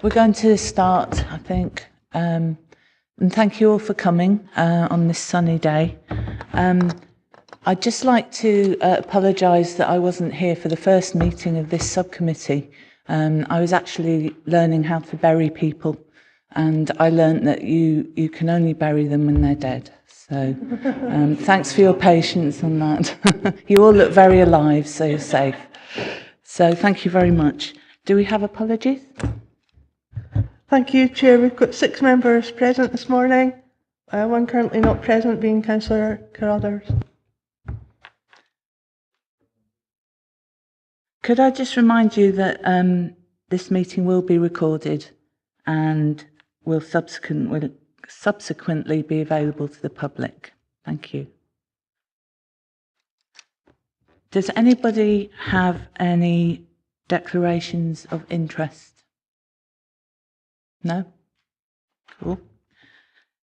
We're going to start, I think, and thank you all for coming on this sunny day. I'd just like to apologise that I wasn't here for the first meeting of this subcommittee. I was actually learning how to bury people, and I learnt that you can only bury them when they're dead. So thanks for your patience on that. You all look very alive, so you're safe. So thank you very much. Do we have apologies? Thank you, Chair. We've got 6 members present this morning. One currently not present being Councillor Carruthers. Could I just remind you that this meeting will be recorded and will subsequently be available to the public. Thank you. Does anybody have any declarations of interest? No? Cool.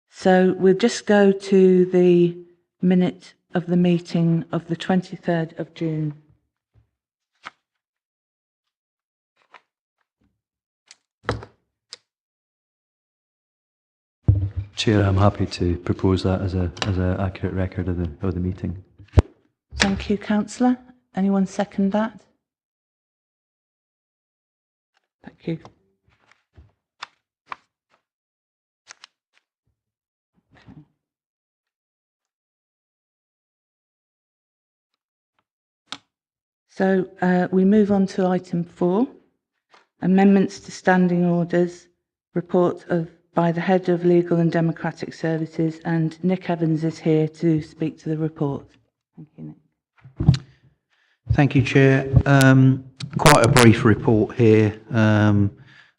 So we'll just go to the minute of the meeting of the 23rd of June. Chair, I'm happy to propose that as an accurate record of the meeting. Thank you, Councillor. Anyone second that? Thank you. So we move on to item 4, amendments to standing orders, report by the Head of Legal and Democratic Services, and Nick Evans is here to speak to the report. Thank you, Nick. Thank you, Chair. Quite a brief report here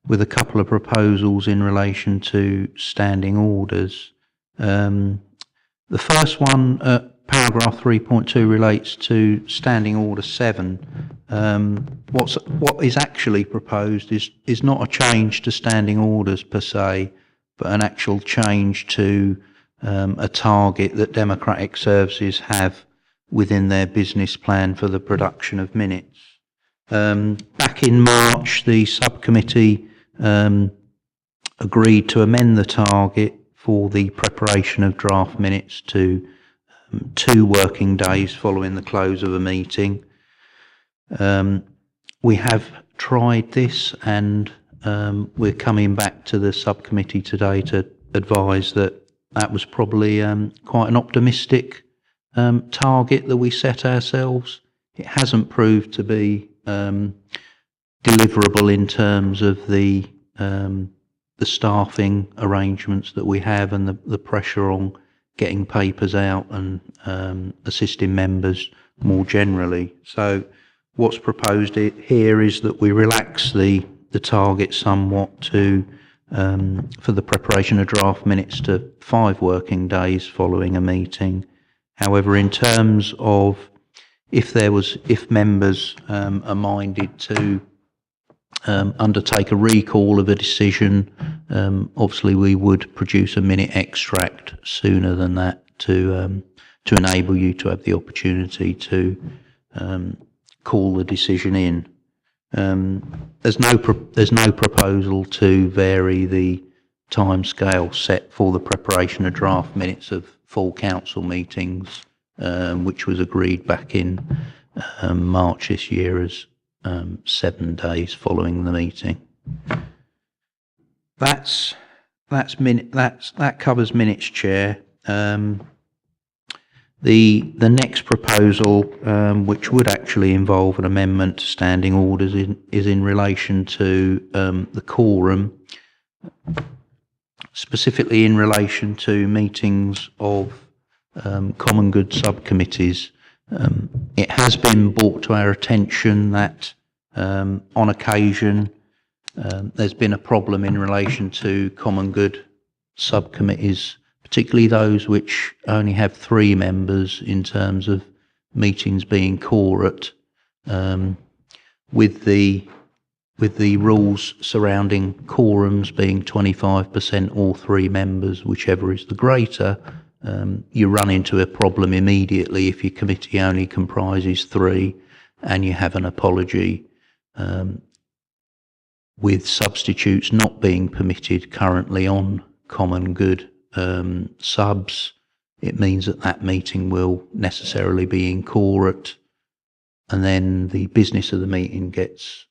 with a couple of proposals in relation to standing orders. The first one, paragraph 3.2, relates to Standing Order 7. What is actually proposed is not a change to standing orders per se, but an actual change to a target that Democratic Services have within their business plan for the production of minutes. Back in March, the subcommittee agreed to amend the target for the preparation of draft minutes to 2 working days following the close of a meeting. We have tried this, and we're coming back to the subcommittee today to advise that was probably quite an optimistic target that we set ourselves. It hasn't proved to be deliverable in terms of the staffing arrangements that we have and the pressure on getting papers out and assisting members more generally. So what's proposed here is that we relax the target somewhat to for the preparation of draft minutes to 5 working days following a meeting. However, in terms of if members are minded to undertake a recall of a decision, obviously we would produce a minute extract sooner than that to enable you to have the opportunity to call the decision in. There's no proposal to vary the timescale set for the preparation of draft minutes of full council meetings, which was agreed back in March this year as 7 days following the meeting. That covers minutes, Chair. The next proposal, which would actually involve an amendment to standing orders, is in relation to the quorum, specifically in relation to meetings of common good subcommittees. It has been brought to our attention that on occasion there's been a problem in relation to common good subcommittees, particularly those which only have 3 members in terms of meetings being quorate, with the rules surrounding quorums being 25% or 3 members, whichever is the greater. You run into a problem immediately if your committee only comprises 3 and you have an apology with substitutes not being permitted currently on common good subs, it means that that meeting will necessarily be incorate, and then the business of the meeting gets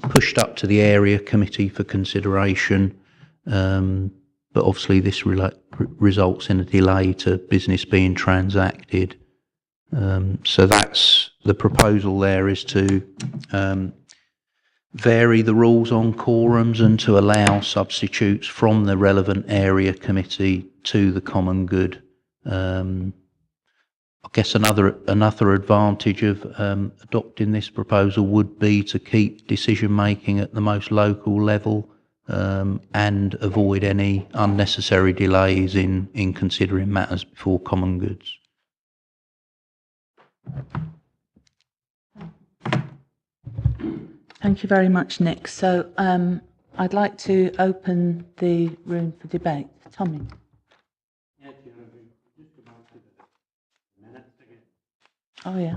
pushed up to the area committee for consideration. But obviously this results in a delay to business being transacted. So that's the proposal there, is to vary the rules on quorums and to allow substitutes from the relevant area committee to the common good. I guess another advantage of adopting this proposal would be to keep decision making at the most local level, and avoid any unnecessary delays in considering matters before common goods. Thank you very much, Nick. So I'd like to open the room for debate. Tommy. Oh, yeah.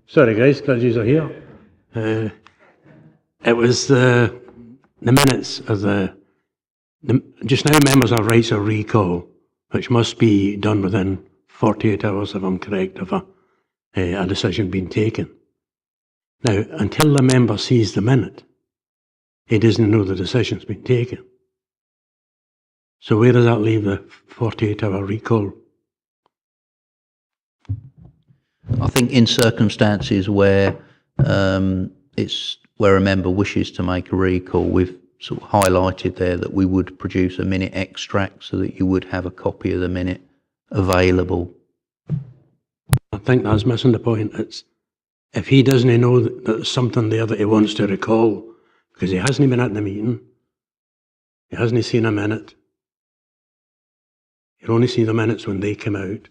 Sorry guys, glad you are here. It was the minutes of the just now members have rights of recall, which must be done within 48 hours, if I'm correct, of a decision being taken. Now, until the member sees the minute, he doesn't know the decision's been taken. So where does that leave the 48-hour recall? I think in circumstances where it's where a member wishes to make a recall, we've sort of highlighted there that we would produce a minute extract so that you would have a copy of the minute available. I think that's missing the point. It's if he doesn't know that there's something there that he wants to recall, because he hasn't been at the meeting, he hasn't seen a minute, he'll only see the minutes when they come out.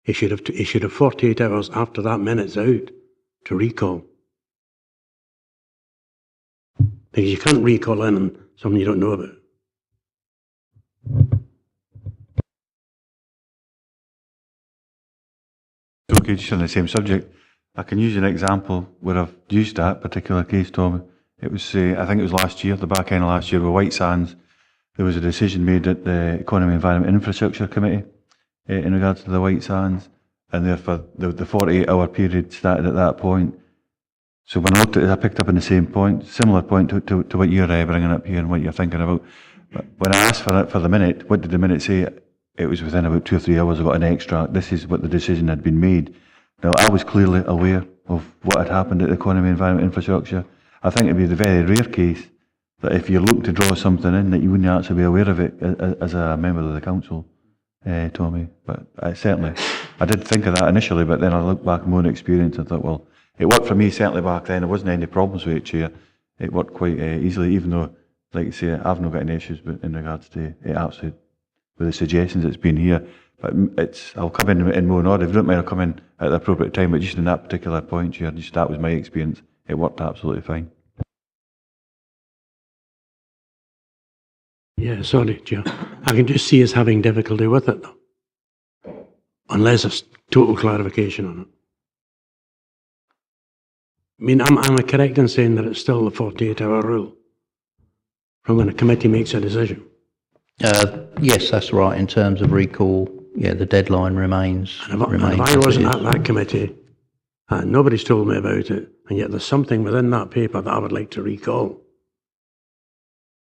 He should have 48 hours after that minute's out to recall. Because you can't recall in on something you don't know about. Okay, just on the same subject, I can use an example where I've used that particular case, Tom. It was, I think it was last year, the back end of last year, with White Sands. There was a decision made at the Economy, Environment and Infrastructure Committee in regards to the White Sands, and therefore the 48-hour period started at that point. So when I looked at it, I picked up on the same point, similar point to what you're bringing up here and what you're thinking about. But when I asked for the minute, what did the minute say? It was within about 2 or 3 hours I got an extract. This is what the decision had been made. Now, I was clearly aware of what had happened at the Economy, Environment, Infrastructure. I think it'd be the very rare case that if you're looking to draw something in, that you wouldn't actually be aware of it as a member of the council, Tommy. But I did think of that initially, but then I looked back at my own experience and thought, well, it worked for me certainly back then. There wasn't any problems with it, Chair. It worked quite easily, even though, like you say, I've not got any issues in regards to it actually with the suggestions that's been here. But I'll come in more order. If you don't mind, I'll come in at the appropriate time. But just in that particular point, Chair, just that was my experience. It worked absolutely fine. Yeah, sorry, Chair. I can just see us having difficulty with it, though. Unless there's total clarification on it. I mean, am I correct in saying that it's still the 48-hour rule from when a committee makes a decision? Yes, that's right. In terms of recall, yeah, the deadline remains. And if I wasn't at that committee, and nobody's told me about it, and yet there's something within that paper that I would like to recall,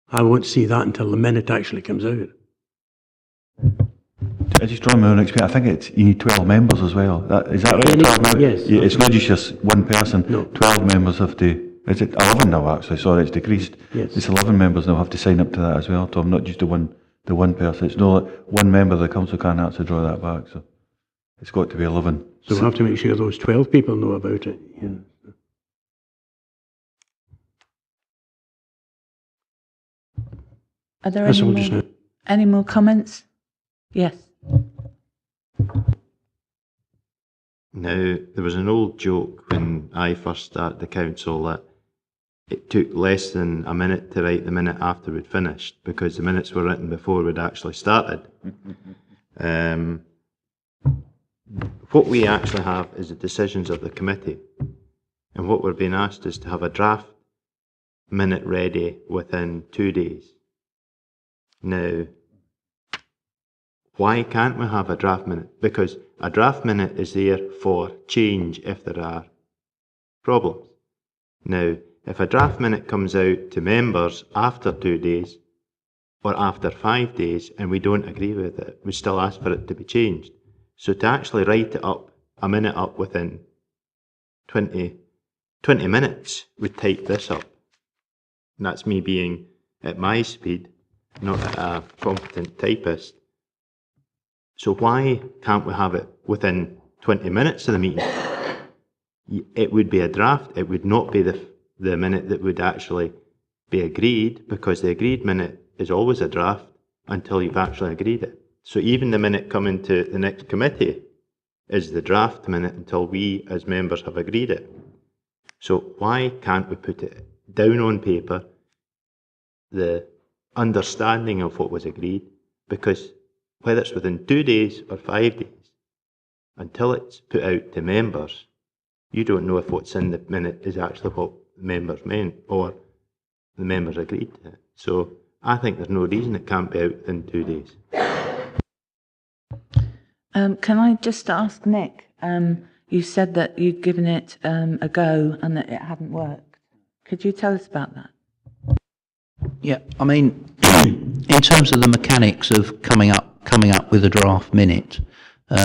I won't see that until the minute actually comes out. I just draw my own experience. I think you need 12 members as well. Is that right? 12 members? Yes. Yeah, it's not just one person. No. 12 members have to. Is it 11 now? Actually, sorry, it's decreased. Yes. It's 11 members now have to sign up to that as well, Tom. Not just the one person. It's no one member of the council can't actually draw that back. So it's got to be 11. So we'll have to make sure those 12 people know about it. Yeah. Are there That's all just now. any more comments? Yes. Now, there was an old joke when I first started the council that it took less than a minute to write the minute after we'd finished, because the minutes were written before we'd actually started. What we actually have is the decisions of the committee, and what we're being asked is to have a draft minute ready within 2 days. Now, why can't we have a draft minute? Because a draft minute is there for change if there are problems. Now, if a draft minute comes out to members after 2 days or after 5 days and we don't agree with it, we still ask for it to be changed. So to actually write it up, a minute up within 20 minutes, we type this up. And that's me being at my speed, not a competent typist. So why can't we have it within 20 minutes of the meeting? It would be a draft. It would not be the minute that would actually be agreed, because the agreed minute is always a draft until you've actually agreed it. So even the minute coming to the next committee is the draft minute until we as members have agreed it. So why can't we put it down on paper, the understanding of what was agreed? Because whether it's within 2 days or 5 days, until it's put out to members, you don't know if what's in the minute is actually what the members meant or the members agreed to it. So I think there's no reason it can't be out within 2 days. Can I just ask Nick, you said that you'd given it a go and that it hadn't worked. Could you tell us about that? Yeah, I mean, in terms of the mechanics of coming up with a draft minute, you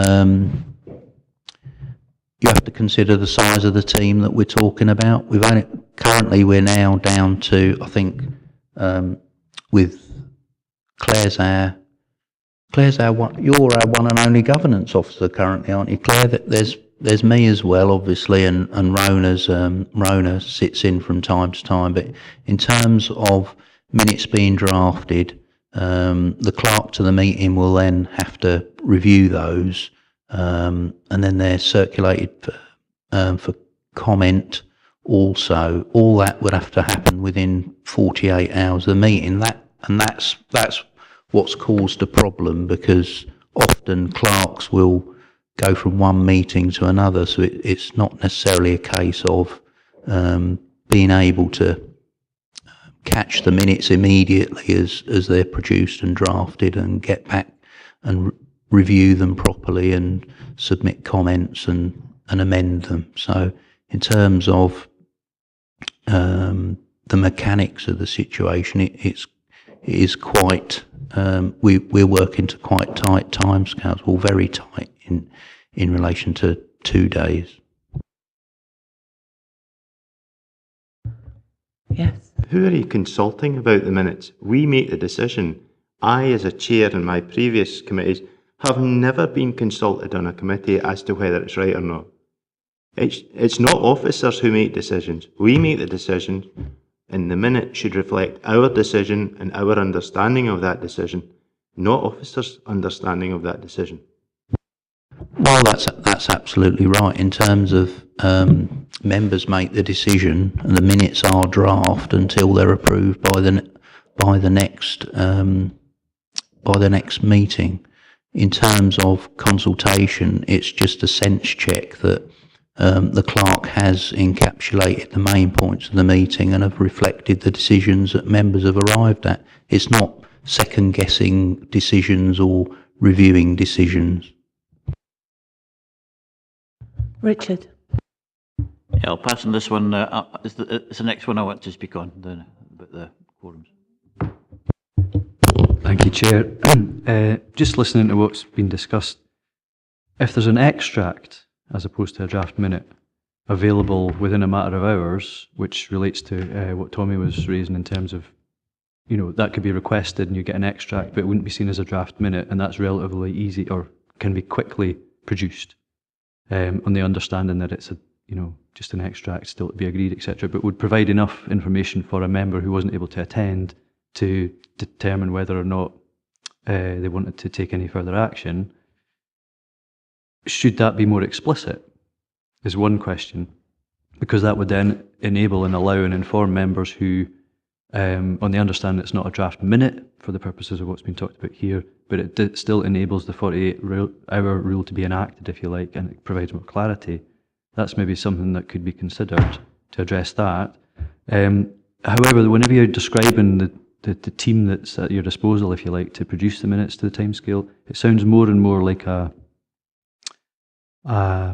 have to consider the size of the team that we're talking about. Currently we're now down to, I think, with Claire's you're our one and only governance officer currently, aren't you, Claire? There's me as well, obviously, and Rona sits in from time to time. But in terms of minutes being drafted, the clerk to the meeting will then have to review those, and then they're circulated for comment. Also, all that would have to happen within 48 hours of the meeting. That's what's caused a problem, because often clerks will go from one meeting to another, so it's not necessarily a case of being able to catch the minutes immediately as they're produced and drafted and get back and review them properly and submit comments and amend them. So in terms of the mechanics of the situation, it is quite, we're working to quite tight timescales, or very tight in relation to 2 days. Yes. Who are you consulting about the minutes? We make the decision. I, as a chair in my previous committees, have never been consulted on a committee as to whether it's right or not. It's not officers who make decisions. We make the decisions, and the minute should reflect our decision and our understanding of that decision, not officers' understanding of that decision. Well, that's absolutely right. In terms of members make the decision, and the minutes are draft until they're approved by the next meeting. In terms of consultation, it's just a sense check that the clerk has encapsulated the main points of the meeting and have reflected the decisions that members have arrived at. It's not second guessing decisions or reviewing decisions. Richard. Yeah, I'll pass on this one. It's the next one I want to speak on, about the quorums. Thank you, Chair. Just listening to what's been discussed, if there's an extract as opposed to a draft minute available within a matter of hours, which relates to what Tommy was raising in terms of, that could be requested and you get an extract, but it wouldn't be seen as a draft minute, and that's relatively easy or can be quickly produced, on the understanding that it's just an extract still to be agreed, etc., but would provide enough information for a member who wasn't able to attend to determine whether or not they wanted to take any further action. Should that be more explicit, is one question. because that would then enable and allow and inform members who, on the understanding it's not a draft minute for the purposes of what's been talked about here, but it still enables the 48-hour rule to be enacted, if you like, and it provides more clarity. That's maybe something that could be considered to address that. However, whenever you're describing the team that's at your disposal, if you like, to produce the minutes to the timescale, it sounds more and more like a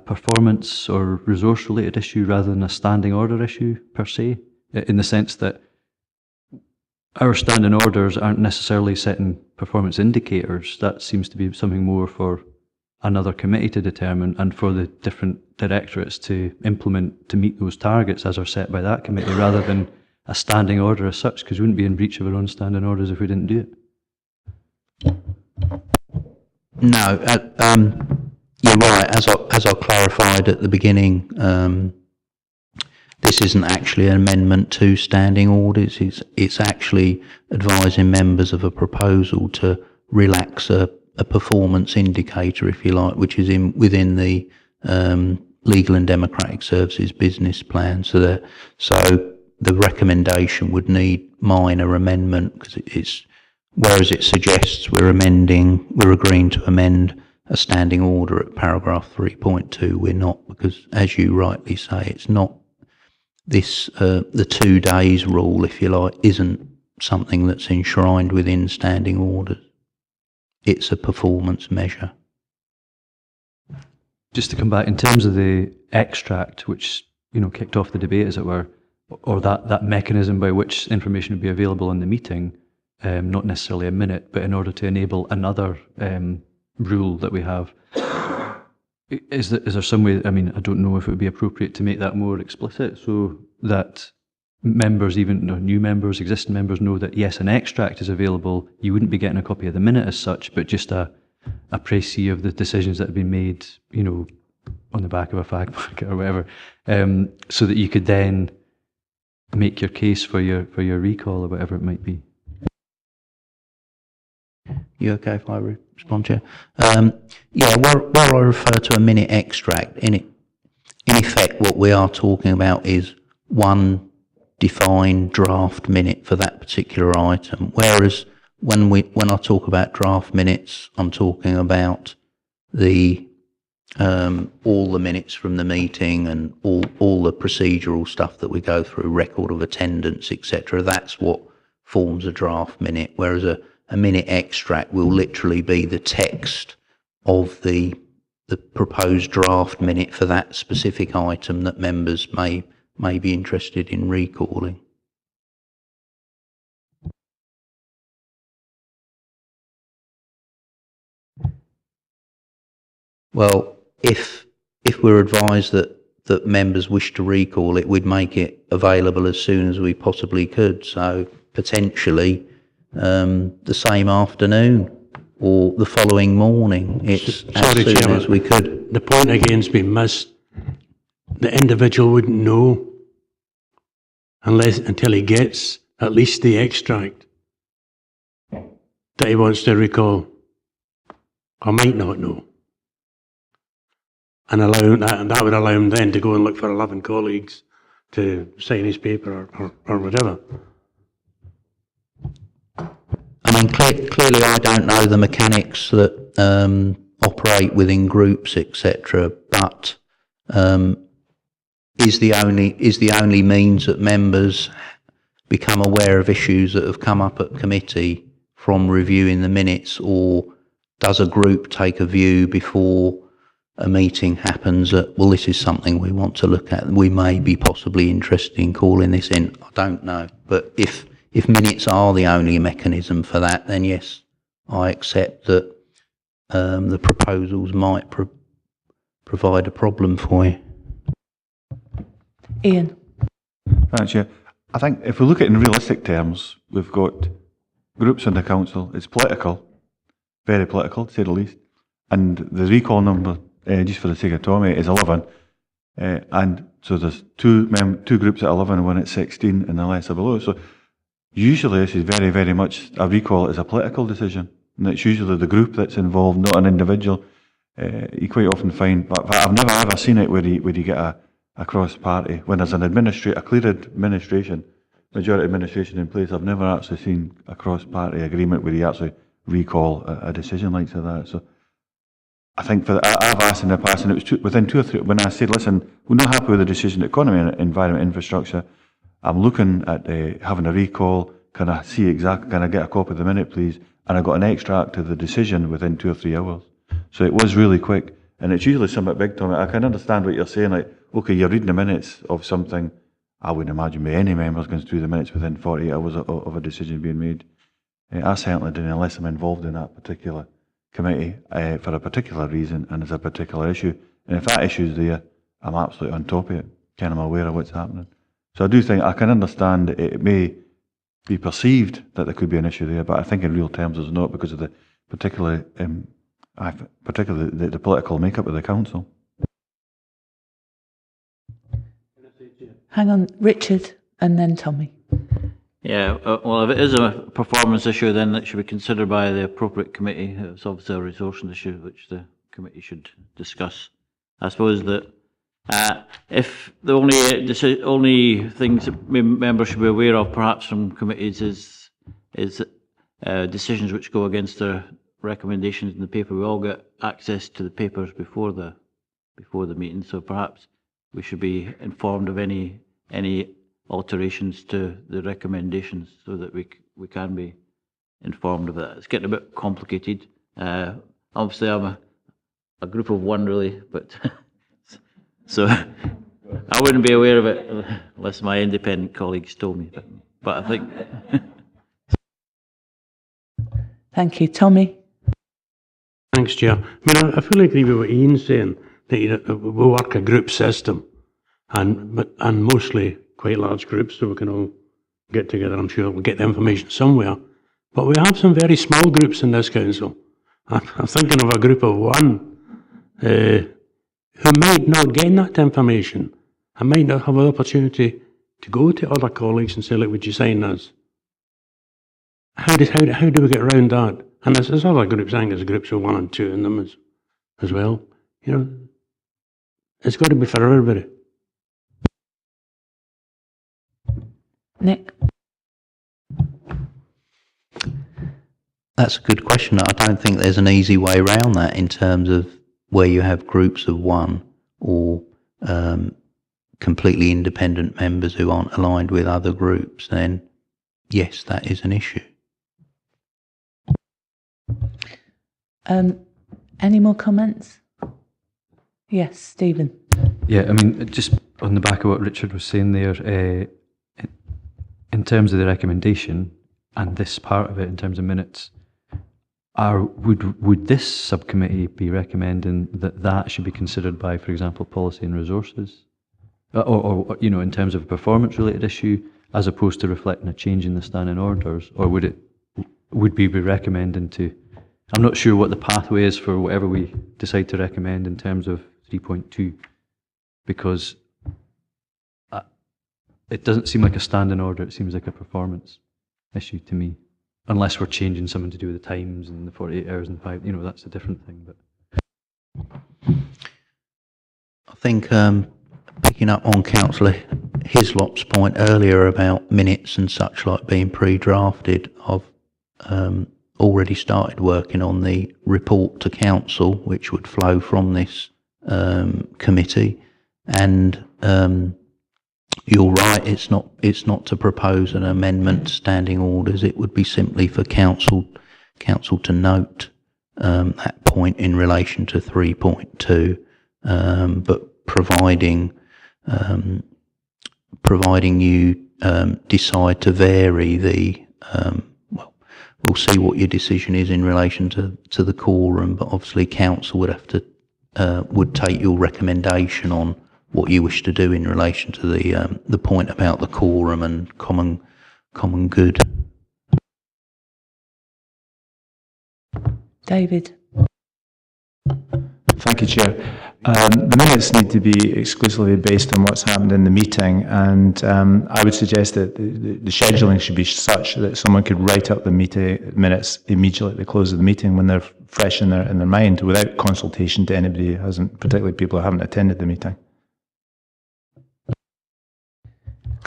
performance or resource-related issue rather than a standing order issue per se, in the sense that our standing orders aren't necessarily setting performance indicators. That seems to be something more for another committee to determine, and for the different directorates to implement to meet those targets as are set by that committee, rather than a standing order as such, because we wouldn't be in breach of our own standing orders if we didn't do it. No, you're right. As I clarified at the beginning, this isn't actually an amendment to standing orders. It's actually advising members of a proposal to relax a performance indicator, if you like, which is within the Legal and Democratic Services business plan. So the recommendation would need minor amendment, because whereas it suggests we're agreeing to amend a standing order at paragraph 3.2, we're not, because as you rightly say, it's not this, the 2 days rule, if you like, isn't something that's enshrined within standing orders. It's a performance measure. Just to come back, in terms of the extract, which kicked off the debate, as it were, or that mechanism by which information would be available in the meeting, not necessarily a minute, but in order to enable another rule that we have, is there some way? I mean, I don't know if it would be appropriate to make that more explicit, so that members, even new members, existing members, know that yes, an extract is available. You wouldn't be getting a copy of the minute as such, but just a précis of the decisions that have been made, on the back of a fag packet or whatever, so that you could then make your case for your recall or whatever it might be. You okay if I respond, Chair? Where I refer to a minute extract, in effect, what we are talking about is one defined draft minute for that particular item. Whereas when I talk about draft minutes, I'm talking about all the minutes from the meeting and all the procedural stuff that we go through, record of attendance, etc. That's what forms a draft minute. Whereas a minute extract will literally be the text of the proposed draft minute for that specific item that members may be interested in recalling. Well, if we're advised that members wish to recall it, we'd make it available as soon as we possibly could. So potentially the same afternoon or the following morning. It's as soon Chairman, as we could. The point again's been missed. The individual wouldn't know until he gets at least the extract that he wants to recall, or might not know. And that would allow him then to go and look for 11 colleagues to sign his paper or whatever. I mean, clearly I don't know the mechanics that operate within groups, etc. But is the only means that members become aware of issues that have come up at committee from reviewing the minutes, or does a group take a view before a meeting happens that, well, this is something we want to look at, we may be possibly interested in calling this in? I don't know. But if minutes are the only mechanism for that, then yes, I accept that the proposals might provide a problem for you. Ian. Thanks, Chair. I think if we look at it in realistic terms, we've got groups in the council. It's political, very political, to say the least. And the recall number, just for the sake of Tommy, is 11. And so there's two groups at 11 and one at 16 and the lesser below. So usually this is very, very much, I recall it as a political decision. And it's usually the group that's involved, not an individual. You quite often find, but I've never ever seen it where you get across party. When there's a clear administration, majority administration in place, I've never actually seen a cross-party agreement where you actually recall a decision like that. So I think I've asked in the past, and it was within 2 or 3, when I said, listen, we're not happy with the decision, economy and environment infrastructure, I'm looking at having a recall, can I get a copy of the minute please? And I got an extract of the decision within 2 or 3 hours. So it was really quick, and it's usually somewhat big, Tommy. I can understand what you're saying, like, okay, you're reading the minutes of something. I wouldn't imagine any members going through the minutes within 48 hours of a decision being made. I certainly didn't, unless I'm involved in that particular committee for a particular reason and there's a particular issue. And if that issue's there, I'm absolutely on top of it, kind of aware of what's happening. So I do think I can understand it may be perceived that there could be an issue there, but I think in real terms there's not, because of the particularly the political makeup of the council. Hang on, Richard, and then Tommy. Yeah, well, if it is a performance issue, then it should be considered by the appropriate committee. It's obviously a resourcing issue which the committee should discuss. I suppose that if the only things that members should be aware of, perhaps from committees, is decisions which go against their recommendations in the paper. We all get access to the papers before the meeting, so perhaps we should be informed of any alterations to the recommendations, so that we can be informed of that. It's getting a bit complicated. Obviously, I'm a group of one, really, but so I wouldn't be aware of it unless my independent colleagues told me. But I think. Thank you, Tommy. Thanks, Chair. I mean, I fully agree with what Ian's saying, that we work a group system, and mostly quite large groups, so we can all get together. I'm sure we'll get the information somewhere. But we have some very small groups in this council. I'm thinking of a group of one who might not get that information. I might not have an opportunity to go to other colleagues and say, look, would you sign this? How do we get around that? And there's other groups, I think there's groups of 1 and 2 in them as well. You know, it's got to be for everybody. Nick? That's a good question. I don't think there's an easy way around that, in terms of where you have groups of 1 or completely independent members who aren't aligned with other groups. Then yes, that is an issue. Any more comments? Yes, Stephen. Yeah, I mean, just on the back of what Richard was saying there, in terms of the recommendation and this part of it in terms of minutes, would this subcommittee be recommending that should be considered by, for example, policy and resources, or you know, in terms of a performance-related issue, as opposed to reflecting a change in the standing orders, or would we be recommending to? I'm not sure what the pathway is for whatever we decide to recommend in terms of 3.2, because it doesn't seem like a standing order. It seems like a performance issue to me, unless we're changing something to do with the times and the 48 hours and 5. You know, that's a different thing. But I think picking up on Councillor Hislop's point earlier about minutes and such like being pre-drafted, I've already started working on the report to council, which would flow from this committee. And you're right, it's not to propose an amendment to standing orders. It would be simply for council to note that point in relation to 3.2, but providing you decide to vary the we'll see what your decision is in relation to the quorum, but obviously council would have to would take your recommendation on what you wish to do in relation to the point about the quorum and common good. David? Thank you, Chair. The minutes need to be exclusively based on what's happened in the meeting, and I would suggest that the scheduling should be such that someone could write up the meeting minutes immediately at the close of the meeting when they're fresh in their mind, without consultation to anybody who hasn't, particularly people who haven't attended the meeting.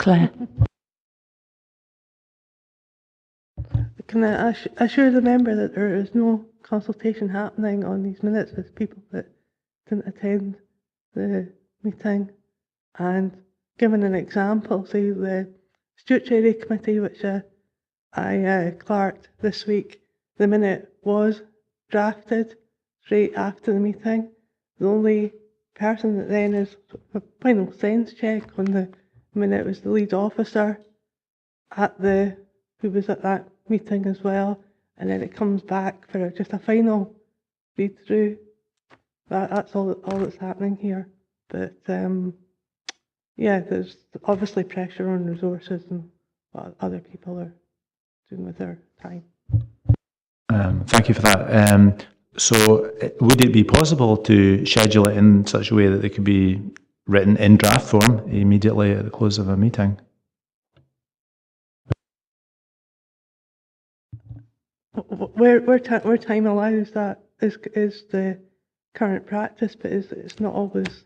Claire. Can I assure the member that there is no consultation happening on these minutes with people that didn't attend the meeting? And given an example, say the Statutory Committee, which I clerked this week, the minute was drafted straight after the meeting. The only person that then is a final sense check on the minute was the lead officer who was at that meeting as well, and then it comes back for just a final read through. That's all that's happening here. But yeah, there's obviously pressure on resources and what other people are doing with their time. Thank you for that. So would it be possible to schedule it in such a way that it could be written in draft form immediately at the close of a meeting? Where time allows that is the current practice, but it's not always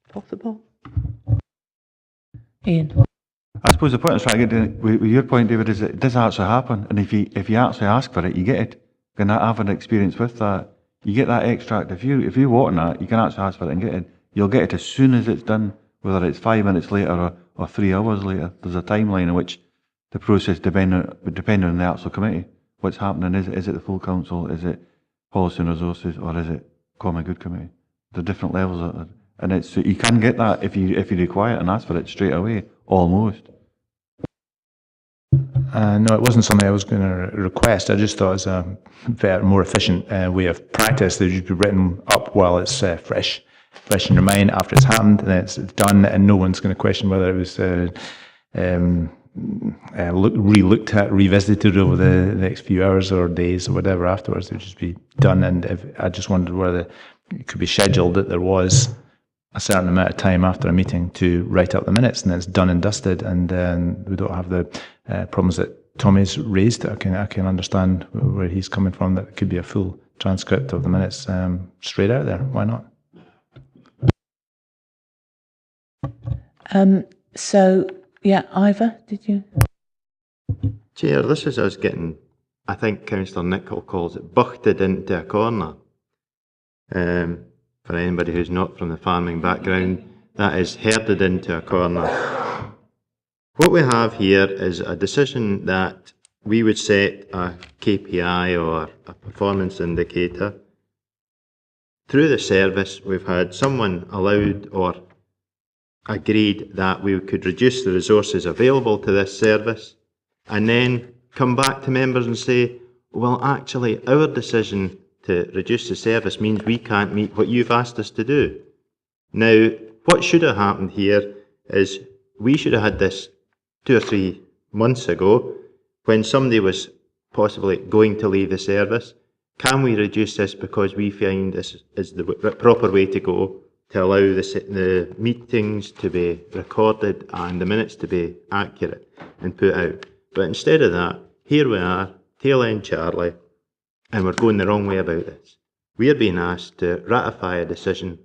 possible. Ian. I suppose the point I was trying to get to, with your point, David, is that it does actually happen, and if you actually ask for it, you get it. And I have an experience with that. You get that extract. If you want that, you can actually ask for it and get it. You'll get it as soon as it's done, whether it's 5 minutes later or 3 hours later. There's a timeline in which the process depending on the actual committee. What's happening? Is it the full council? Is it policy and resources, or is it common good committee? The different levels of it. And you can get that if you require it and ask for it straight away, almost. No, it wasn't something I was going to request. I just thought it was a better, more efficient way of practice that should be written up while it's fresh in your mind after it's happened and it's done, and no one's going to question whether it was re-looked at, revisited over the next few hours or days or whatever afterwards. It would just be done. And I just wondered whether it could be scheduled that there was a certain amount of time after a meeting to write up the minutes, and it's done and dusted, and we don't have the problems that Tommy's raised. I can understand where he's coming from, that it could be a full transcript of the minutes straight out there. Why not? So, yeah, Ivor, did you? Chair, this is us getting, I think Councillor Nichol calls it, buchted into a corner. For anybody who's not from the farming background, that is herded into a corner. What we have here is a decision that we would set a KPI or a performance indicator. Through the service, we've had someone allowed or agreed that we could reduce the resources available to this service, and then come back to members and say, well, actually, our decision to reduce the service means we can't meet what you've asked us to do. Now, what should have happened here is we should have had this 2 or 3 months ago when somebody was possibly going to leave the service. Can we reduce this because we find this is the proper way to go to allow the meetings to be recorded and the minutes to be accurate and put out? But instead of that, here we are, tail end Charlie, and we're going the wrong way about this. We are being asked to ratify a decision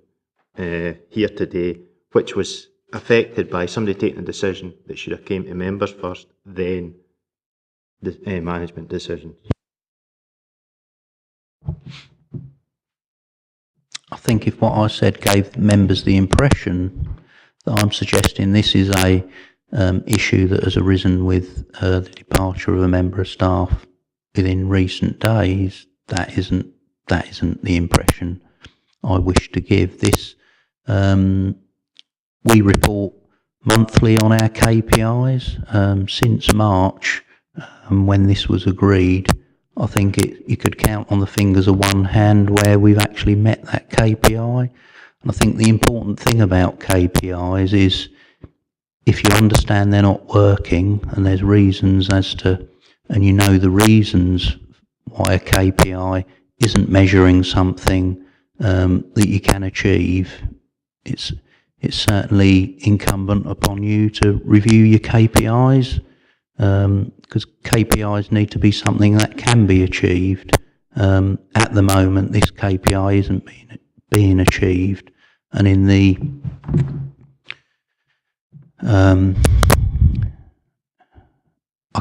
here today, which was affected by somebody taking a decision that should have came to members first, then the management decisions. I think if what I said gave members the impression that I'm suggesting this is a issue that has arisen with the departure of a member of staff within recent days, that isn't the impression I wish to give. This we report monthly on our KPIs. Since March, when this was agreed, I think you could count on the fingers of one hand where we've actually met that KPI. And I think the important thing about KPIs is if you understand they're not working and there's reasons and you know the reasons why a KPI isn't measuring something that you can achieve, it's certainly incumbent upon you to review your KPIs, because KPIs need to be something that can be achieved. At the moment, this KPI isn't being achieved, and in the I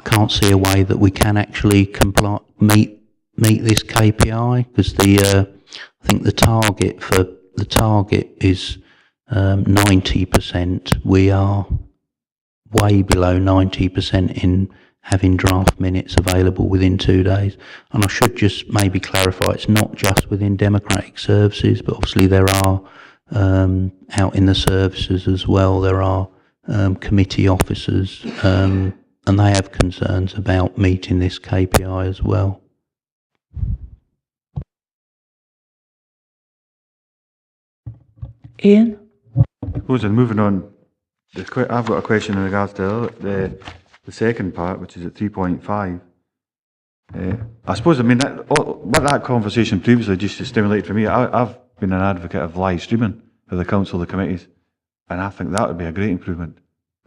can't see a way that we can actually meet this KPI, because I think the target is 90%. We are way below 90% in having draft minutes available within 2 days. And I should just maybe clarify, it's not just within democratic services, but obviously there are out in the services as well, there are committee officers, and they have concerns about meeting this KPI as well. Ian? I suppose, and moving on, I've got a question in regards to the second part, which is at 3.5. I suppose, I mean, what that conversation previously just to stimulate for me, I've been an advocate of live streaming of the council, the committees, and I think that would be a great improvement,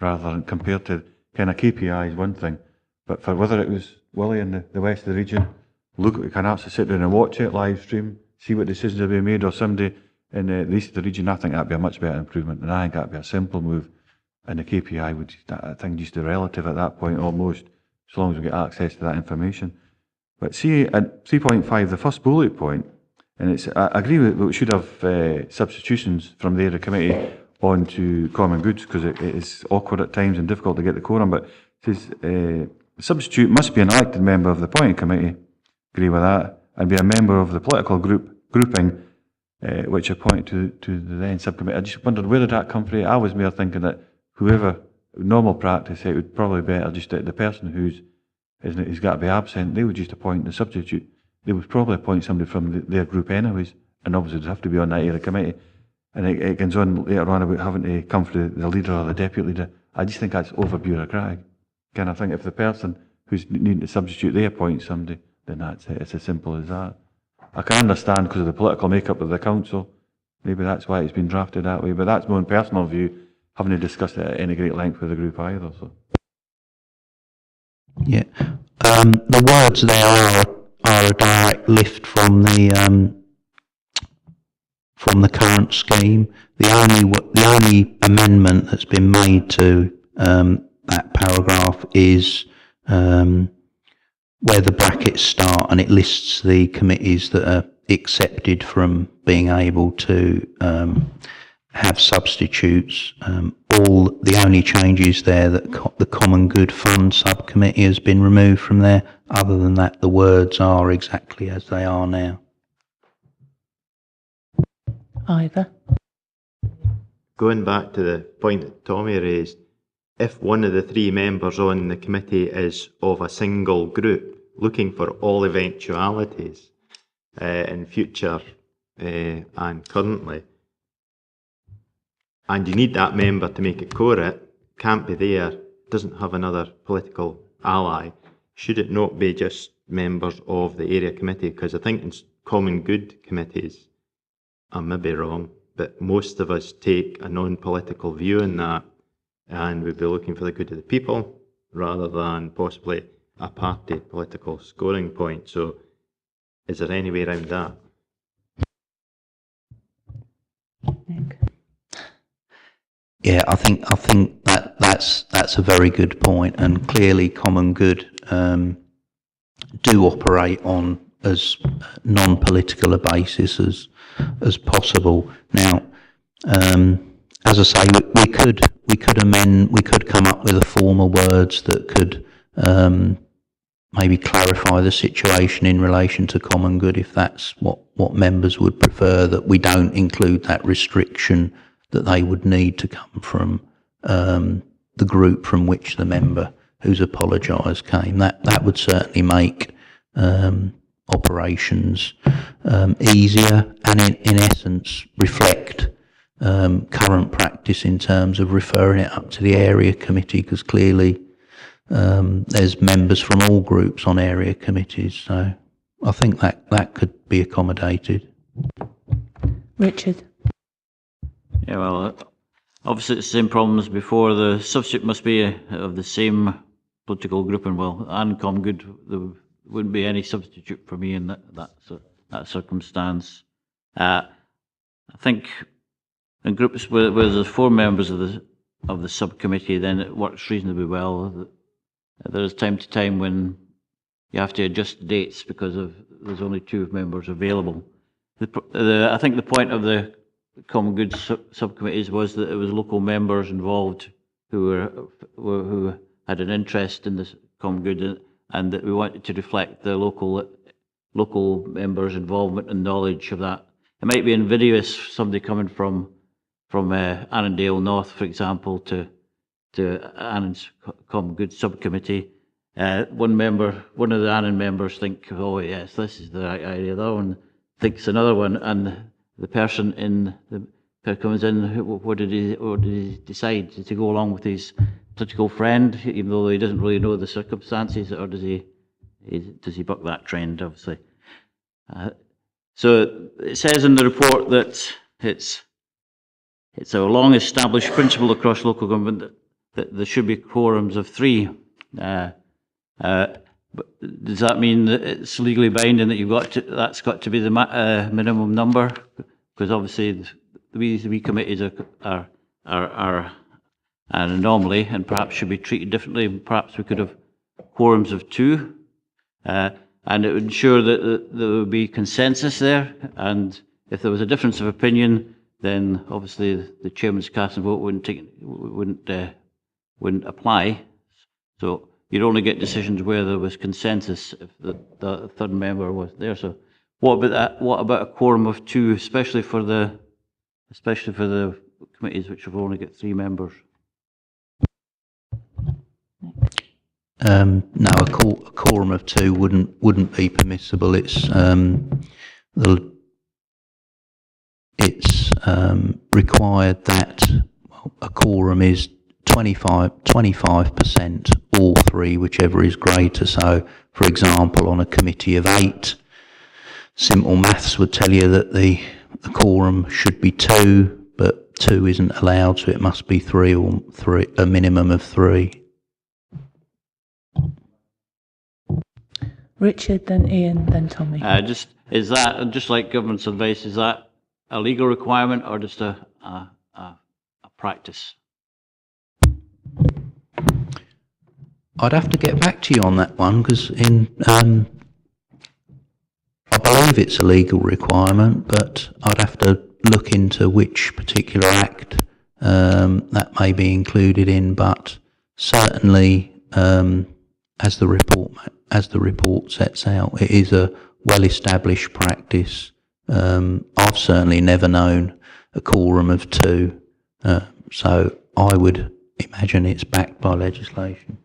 rather than compared to kind of KPI is one thing, but for whether it was Willie in the west of the region, look, we can actually sit down and watch it live stream, see what decisions are being made, or somebody in the east of the region, I think that'd be a much better improvement, and I think that'd be a simple move. And the KPI would, I think, just a relative at that point almost, as long as we get access to that information. But see, at 3.5, the first bullet point, and it's, I agree with we should have substitutions from the area committee on to common goods, because it is awkward at times and difficult to get the quorum. But it says substitute must be an elected member of the appointing committee, agree with that, and be a member of the political grouping which appointed to the then subcommittee. I just wondered, where did that come from? I was mere thinking that whoever, normal practice, it would probably be better just that the person who's got to be absent, they would just appoint the substitute. They would probably appoint somebody from their group anyways, and obviously they'd have to be on that area committee. And it goes on later on about having to come for the leader or the deputy leader. I just think that's over bureaucratic. Kind of think if the person who's needing to substitute, they appoint somebody, then that's it. It's as simple as that. I can understand because of the political makeup of the council, maybe that's why it's been drafted that way, but that's my own personal view, having to discuss it at any great length with the group either. So. Yeah, the words there are a direct lift from the current scheme. The only amendment that's been made to that paragraph is where the brackets start, and it lists the committees that are accepted from being able to have substitutes. The only changes there that the Common Good Fund subcommittee has been removed from there. Other than that, the words are exactly as they are now. Ivor? Going back to the point that Tommy raised, if one of the three members on the committee is of a single group, looking for all eventualities in future and currently, and you need that member to make it quorum, can't be there, doesn't have another political ally, should it not be just members of the area committee? Because I think in common good committees, I may be wrong, but most of us take a non-political view in that, and we'd be looking for the good of the people rather than possibly a party political scoring point. So is there any way around that? Nick? Yeah, I think that's a very good point, and clearly Common Good do operate on as non-political a basis as possible. Now, as I say, we could amend, we could come up with a formal words that could maybe clarify the situation in relation to Common Good, if that's what members would prefer, that we don't include that restriction that they would need to come from the group from which the member who's apologised came. That would certainly make operations easier, and in essence reflect current practice in terms of referring it up to the area committee, because clearly there's members from all groups on area committees, so I think that could be accommodated. Richard? Yeah, well, obviously it's the same problem as before. The substitute must be of the same political group, and well, and Common Good, there wouldn't be any substitute for me in that circumstance. I think in groups where there's 4 members of the the subcommittee, then it works reasonably well. There is time to time when you have to adjust dates because there's only 2 members available. I think the point of the Common Good subcommittees was that it was local members involved who had an interest in this Common Good, and that we wanted to reflect the local members' involvement and knowledge of that. It might be invidious somebody coming from Annandale North, for example, to Annan's Common Good subcommittee. One of the Annan members think, oh yes, this is the right idea. The other one thinks another one, and the person who comes in, what did he decide? Did he go along with his political friend, even though he doesn't really know the circumstances, or does he buck that trend? Obviously. So it says in the report that it's a long-established principle across local government that there should be quorums of 3. But does that mean that it's legally binding that that's got to be the minimum number? Because obviously these committees are an anomaly and perhaps should be treated differently. Perhaps we could have quorums of 2, and it would ensure that there would be consensus there. And if there was a difference of opinion, then obviously the chairman's cast and vote wouldn't apply. So you'd only get decisions where there was consensus if the third member was there. So what about that? What about a quorum of 2, especially for the committees which have only got 3 members? No, a quorum of 2 wouldn't be permissible. It's required that a quorum is 25% or 3, whichever is greater. So, for example, on a committee of 8, simple maths would tell you that the quorum should be 2, but 2 isn't allowed, so it must be 3 or a minimum of 3. Richard, then Ian, then Tommy. Is that just like government's advice? Is that a legal requirement or just a practice? I'd have to get back to you on that one, because I believe it's a legal requirement, but I'd have to look into which particular act that may be included in. But certainly, as the report sets out, it is a well-established practice. I've certainly never known a quorum of 2, so I would imagine it's backed by legislation.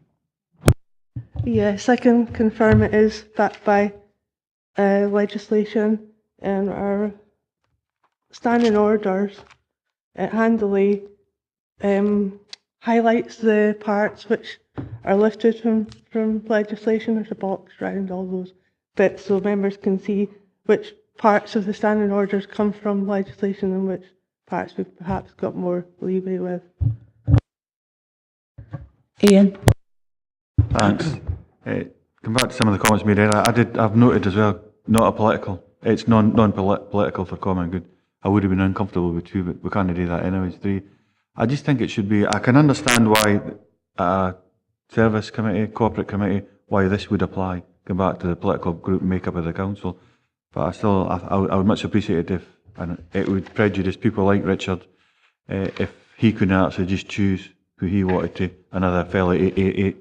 Yes, I can confirm it is backed by legislation, and our standing orders, it handily highlights the parts which are lifted from legislation. There's a box around all those bits so members can see which parts of the standing orders come from legislation and which parts we've perhaps got more leeway with. Ian? Thanks. Come back to some of the comments made earlier. I've noted as well, it's non-political for common good. I would have been uncomfortable with 2, but we can't do that anyways. 3. I just think it should be, I can understand why a service committee, corporate committee, why this would apply, going back to the political group makeup of the council. But I would much appreciate it if, and it would prejudice people like Richard, if he couldn't actually just choose who he wanted to, another fellow area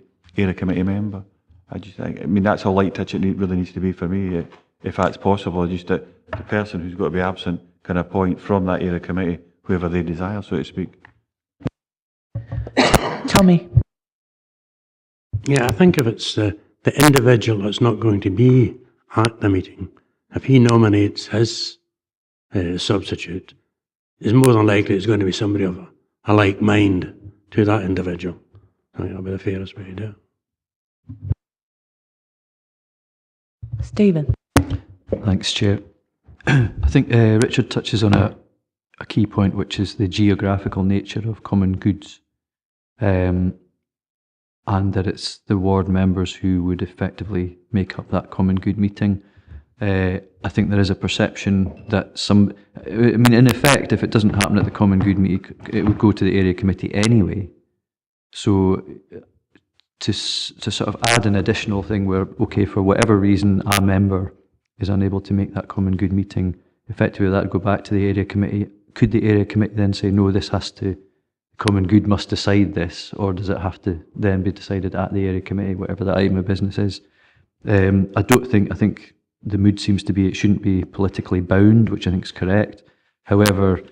committee member. I mean, that's how light touch it really needs to be for me, if that's possible, just that the person who's got to be absent can appoint from that area committee whoever they desire, so to speak. Tommy? Yeah, I think if it's the individual that's not going to be at the meeting, if he nominates his substitute, it's more than likely it's going to be somebody of a like mind to that individual. I think that'll be the fairest way to do it. Stephen? Thanks, Chair. I think Richard touches on a key point, which is the geographical nature of common goods, and that it's the ward members who would effectively make up that common good meeting. I think there is a perception that in effect, if it doesn't happen at the Common Good meeting, it would go to the area committee anyway. So to sort of add an additional thing where, okay, for whatever reason, a member is unable to make that Common Good meeting, effectively that would go back to the area committee. Could the area committee then say, no, Common Good must decide this, or does it have to then be decided at the area committee, whatever that item of business is? I think the mood seems to be it shouldn't be politically bound, which I think is correct. However,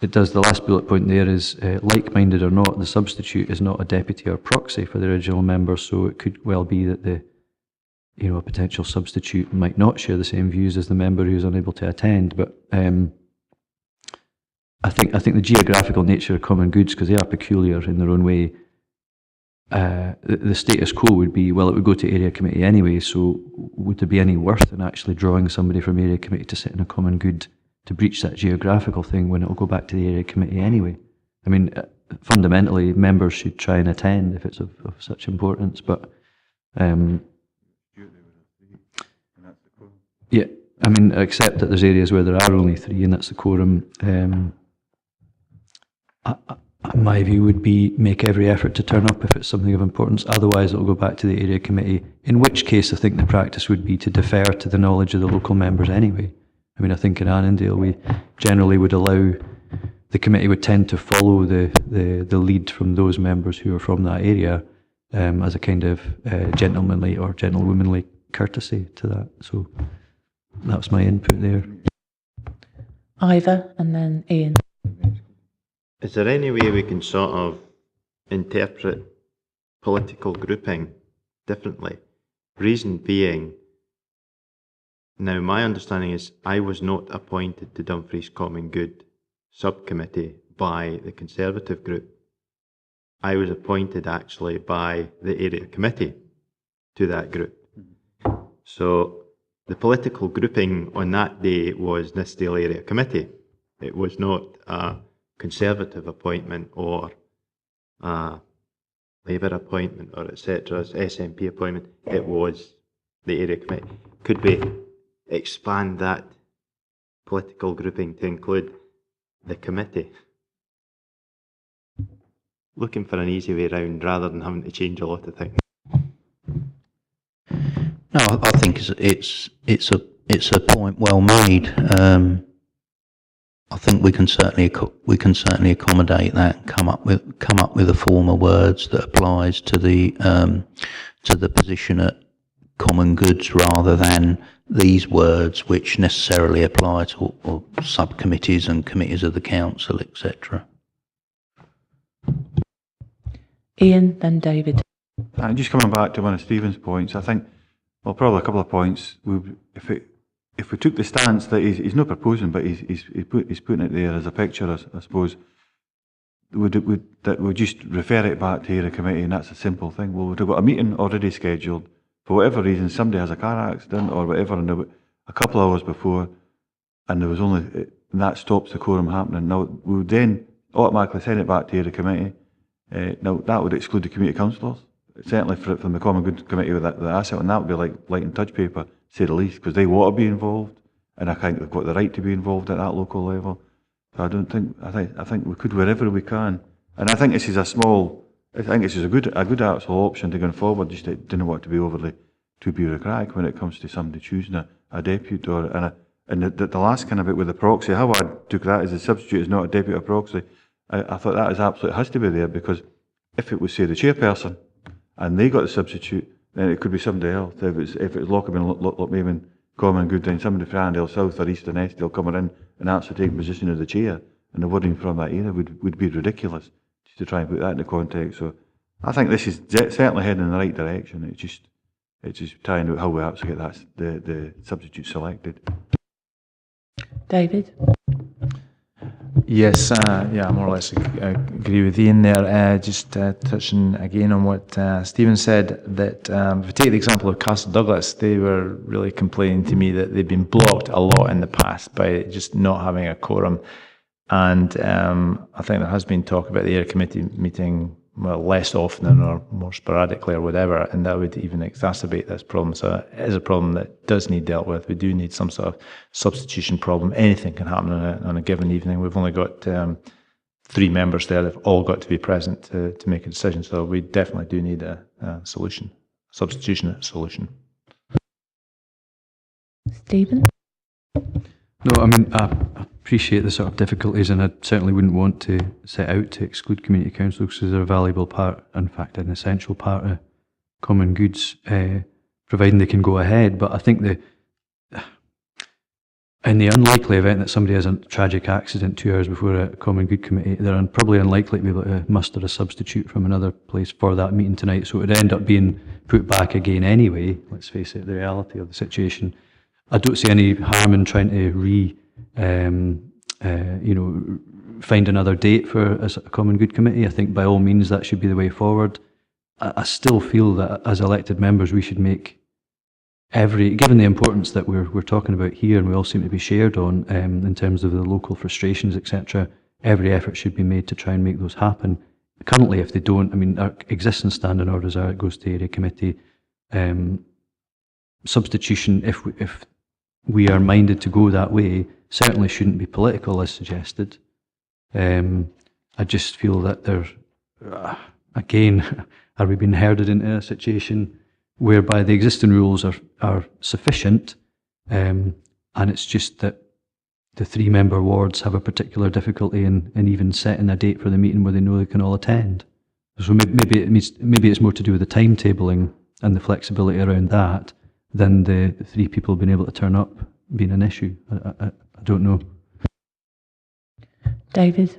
the last bullet point there is, like-minded or not, the substitute is not a deputy or proxy for the original member, so it could well be that a potential substitute might not share the same views as the member who is unable to attend. But I think the geographical nature of Common Goods, because they are peculiar in their own way, the status quo would be, well, it would go to area committee anyway, so would there be any worth in actually drawing somebody from area committee to sit in a Common Good to breach that geographical thing when it will go back to the area committee anyway? I mean, fundamentally, members should try and attend if it's of such importance, but yeah, I mean, except that there's areas where there are only 3 and that's the quorum. My view would be make every effort to turn up if it's something of importance, otherwise it will go back to the area committee, in which case I think the practice would be to defer to the knowledge of the local members anyway. I mean, I think in Annandale we generally would allow, the committee would tend to follow the lead from those members who are from that area as a kind of gentlemanly or gentlewomanly courtesy to that. So that's my input there. Ivor and then Ian. Is there any way we can sort of interpret political grouping differently? Reason being, now my understanding is I was not appointed to Dumfries Common Good subcommittee by the Conservative group. I was appointed actually by the area committee to that group. So the political grouping on that day was Nithsdale Area Committee. It was not a Conservative appointment or a Labour appointment or etc. SNP appointment. It was the area committee. Could we expand that political grouping to include the committee? Looking for an easy way round rather than having to change a lot of things. No, I think it's a point well made. I think we can certainly accommodate that and come up with a form of words that applies to the position at Common Goods rather than these words which necessarily apply to or subcommittees and committees of the council, etc. Ian, then David. Just coming back to one of Stephen's points, I think, well, probably a couple of points. If we took the stance that he's not proposing, but he's putting it there as a picture, I suppose, would just refer it back to area committee, and that's a simple thing. Well, we've got a meeting already scheduled. For whatever reason, somebody has a car accident or whatever, and a couple of hours before, and there was only, and that stops the quorum happening. Now, we would then automatically send it back to area committee. Now, that would exclude the community councillors. Certainly from the Common Good Committee with the asset, and that would be like light and touch paper, say the least, because they want to be involved, and I think they've got the right to be involved at that local level. So I think we could wherever we can, and I think this is a good actual option to go forward. Just didn't want to be overly too bureaucratic when it comes to somebody choosing a deputy and the last kind of bit with the proxy. How I took that as a substitute is not a deputy or proxy. I thought that is absolutely has to be there, because if it was say the chairperson and they got the substitute, then it could be somebody else. If it was Lochmaven, Common Good, then somebody from Annandale South or East and Estill coming in and actually taking position of the chair, and the wording from that area would be ridiculous just to try and put that into context. So I think this is certainly heading in the right direction. It's just trying out how we actually get the substitute selected. David? Yes, I more or less agree with Ian there. Just touching again on what Stephen said, that if we take the example of Castle Douglas, they were really complaining to me that they've been blocked a lot in the past by just not having a quorum. And I think there has been talk about the area committee meeting less often or more sporadically or whatever, and that would even exacerbate this problem. So it is a problem that does need dealt with. We do need some sort of substitution problem. Anything can happen on a given evening. We've only got 3 members there. They've all got to be present to make a decision. So we definitely do need a solution, substitution solution. Stephen? No, I mean, I appreciate the sort of difficulties, and I certainly wouldn't want to set out to exclude community councils because they're a valuable part, in fact, an essential part of common goods, providing they can go ahead. But I think in the unlikely event that somebody has a tragic accident 2 hours before a common good committee, they're probably unlikely to be able to muster a substitute from another place for that meeting tonight. So it would end up being put back again anyway. Let's face it, the reality of the situation. I don't see any harm in trying to find another date for a common good committee. I think by all means that should be the way forward. I still feel that as elected members we should make given the importance that we're talking about here, and we all seem to be shared on in terms of the local frustrations, etc., every effort should be made to try and make those happen. Currently, if they don't, I mean, our existing standing orders are it goes to area committee. Substitution, if we are minded to go that way, certainly shouldn't be political as suggested. I just feel that again, are we being herded into a situation whereby the existing rules are sufficient, and it's just that the 3-member wards have a particular difficulty in even setting a date for the meeting where they know they can all attend. So maybe it's more to do with the timetabling and the flexibility around that than the 3 people being able to turn up being an issue. I don't know. David?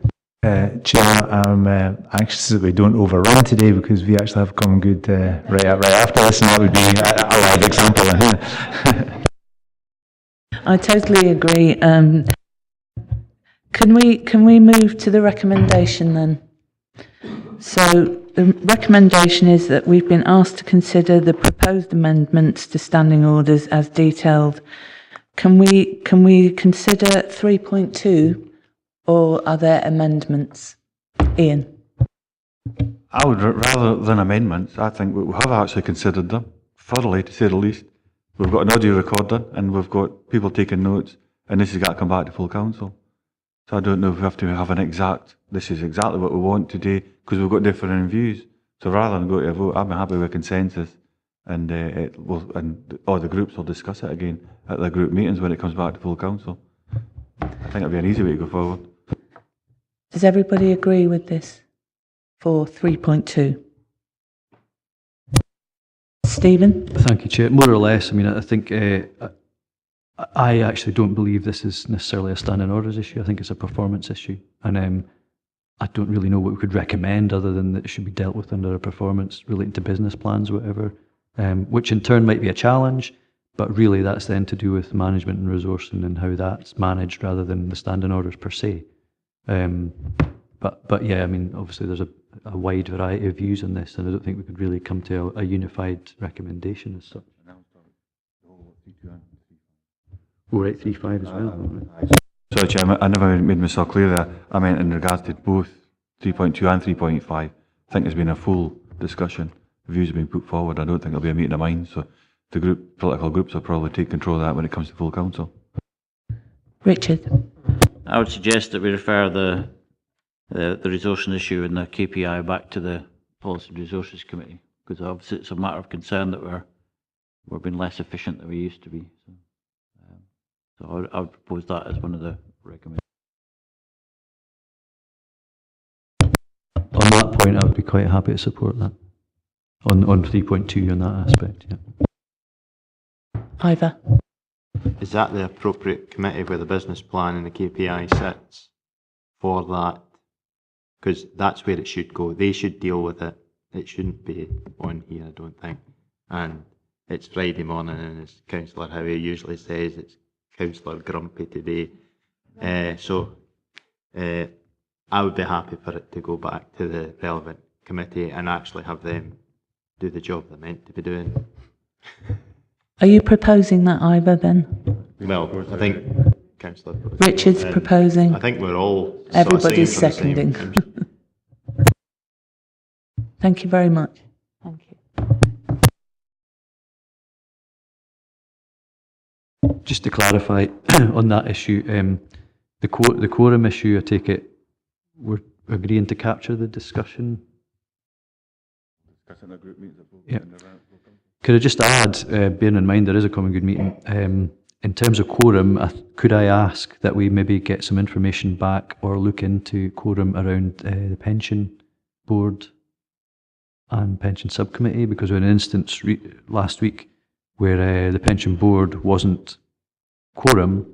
Chair, I'm anxious that we don't overrun today because we actually have common good right after this, and that would be a live example. I totally agree. Can we move to the recommendation then? So the recommendation is that we've been asked to consider the proposed amendments to standing orders as detailed. Can we consider 3.2, or are there amendments? Ian? I would rather than amendments. I think we have actually considered them thoroughly, to say the least. We've got an audio recorder and we've got people taking notes, and this has got to come back to full council. So I don't know if we have to have this is exactly what we want today, because we've got different views. So rather than go to a vote, I'm happy with consensus, and all the groups will discuss it again at the group meetings when it comes back to full council. I think it'd be an easy way to go forward. Does everybody agree with this for 3.2? Stephen? Thank you, Chair. More or less, I mean, I think I actually don't believe this is necessarily a standing orders issue. I think it's a performance issue, and I don't really know what we could recommend other than that it should be dealt with under a performance relating to business plans, whatever, which in turn might be a challenge, but really that's then to do with management and resourcing and how that's managed rather than the standing orders per se. But yeah, I mean, obviously there's a wide variety of views on this, and I don't think we could really come to a unified recommendation as such. Oh, right, 3.5 as well. Right. Sorry, Chair, I never made myself clear there. I meant in regards to both 3.2 and 3.5. I think there's been a full discussion. Views have been put forward. I don't think there'll be a meeting of minds. So the political groups will probably take control of that when it comes to full council. Richard? I would suggest that we refer the resourcing issue and the KPI back to the Policy and Resources Committee, because obviously it's a matter of concern that we're being less efficient than we used to be. So I would propose that as one of the recommendations. On that point, I would be quite happy to support that. On 3.2 on that aspect, yeah. Ivor? Is that the appropriate committee where the business plan and the KPI sits for that? Because that's where it should go. They should deal with it. It shouldn't be on here, I don't think. And it's Friday morning, and as Councillor Howie usually says, it's Councillor Grumpy today. So I would be happy for it to go back to the relevant committee and actually have them do the job they're meant to be doing. Are you proposing that, Ivor, then? Well, I think Councillor... Richard's proposing. I think we're all... Everybody's seconding. Thank you very much. Thank you. Just to clarify on that issue, the quorum issue, I take it, we're agreeing to capture the discussion? Discussing a group meeting. Yeah. Could I just add, bearing in mind there is a common good meeting, in terms of quorum, could I ask that we maybe get some information back or look into quorum around the pension board and pension subcommittee? Because we had an instance last week where the pension board wasn't quorate,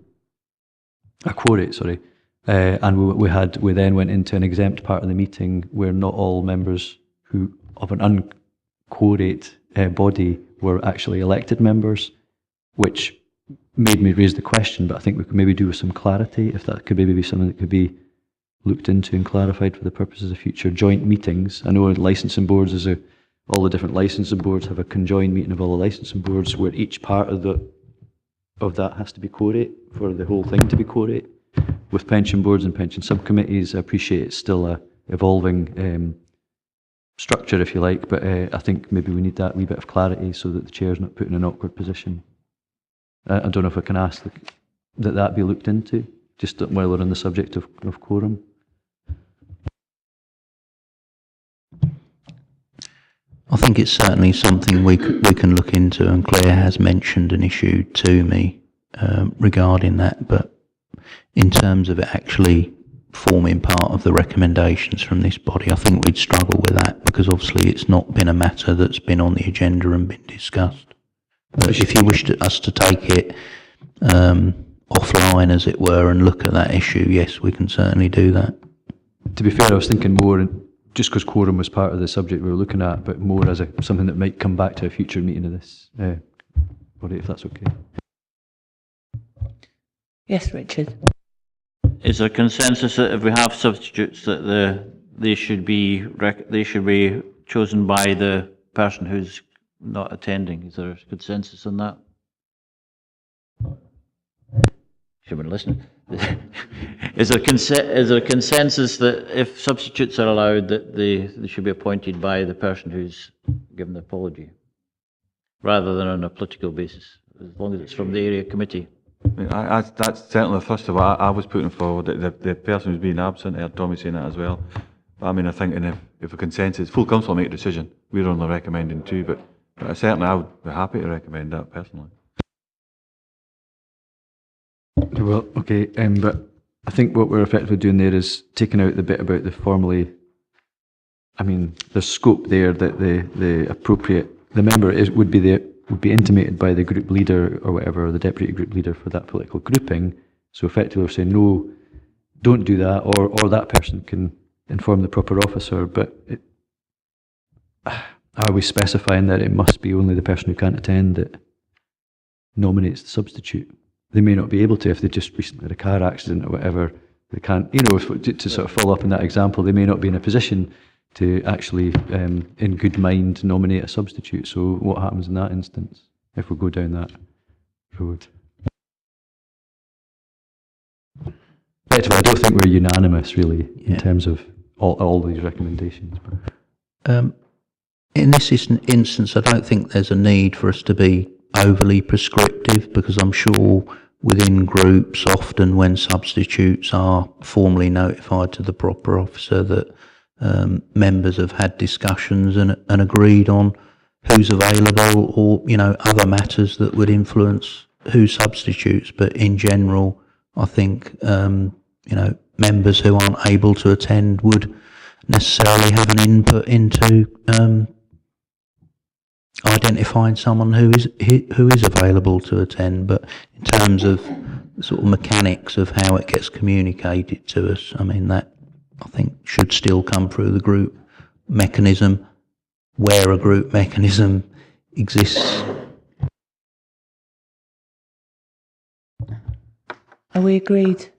and we then went into an exempt part of the meeting where not all members who of an unquorate body were actually elected members, which made me raise the question, but I think we could maybe do with some clarity, if that could maybe be something that could be looked into and clarified for the purposes of future joint meetings. I know licensing boards all the different licensing boards have a conjoined meeting of all the licensing boards where each part of that has to be quorate for the whole thing to be quorate. With pension boards and pension subcommittees, I appreciate it's still a evolving structure, if you like, but I think maybe we need that wee bit of clarity so that the chair's not put in an awkward position. I don't know if I can ask that be looked into, just while we're on the subject of quorum. I think it's certainly something we can look into, and Claire has mentioned an issue to me regarding that, but in terms of it actually forming part of the recommendations from this body, I think we'd struggle with that, because obviously it's not been a matter that's been on the agenda and been discussed. But if you wish us to take it offline, as it were, and look at that issue, yes, we can certainly do that. To be fair, I was thinking more, just because quorum was part of the subject we were looking at, but more as something that might come back to a future meeting of this body, if that's okay. Yes, Richard. Is there consensus that if we have substitutes that they should be chosen by the person who's not attending? Is there a consensus on that? Should have been listening. Is there consensus that if substitutes are allowed, that they should be appointed by the person who's given the apology, rather than on a political basis, as long as it's from the area committee? That's certainly the first of what I was putting forward. The person who's been absent, I heard Tommy saying that as well. But I mean, I think if a consensus, full council will make a decision. We're only recommending two, but certainly I would be happy to recommend that personally. Well, okay, but I think what we're effectively doing there is taking out the bit about the formally. I mean, there's scope there that the member would be intimated by the group leader or whatever, or the deputy group leader for that political grouping. So effectively, we're saying no, don't do that, or that person can inform the proper officer. But are we specifying that it must be only the person who can't attend that nominates the substitute? They may not be able to if they just recently had a car accident or whatever. They can't, to sort of follow up on that example, they may not be in a position to actually, in good mind, nominate a substitute. So what happens in that instance if we go down that road? Effectively, I don't think we're unanimous, really, in terms of all these recommendations. In this instance, I don't think there's a need for us to be overly prescriptive, because I'm sure within groups, often when substitutes are formally notified to the proper officer, that members have had discussions and agreed on who's available, or other matters that would influence who substitutes. But in general, I think members who aren't able to attend would necessarily have an input into identifying someone who is available to attend. But in terms of the sort of mechanics of how it gets communicated to us, I mean, that I think should still come through the group mechanism, where a group mechanism exists. Are we agreed?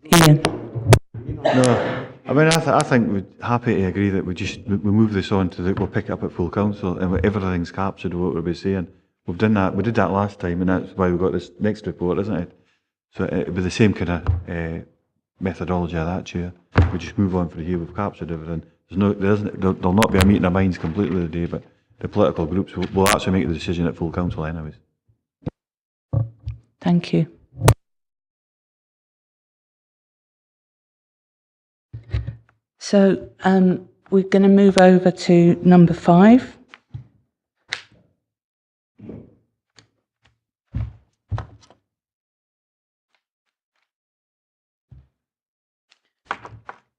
Ian? No, I mean, I think we're happy to agree that we move this on to we'll pick it up at full council, and everything's captured what we'll be saying. We've done that. We did that last time, and that's why we got this next report, isn't it? So it'd be the same kind of methodology of that, Chair. We just move on from here. We've captured everything. There'll not be a meeting of minds completely today, but the political groups will actually make the decision at full council anyways. Thank you. So we're going to move over to number 5.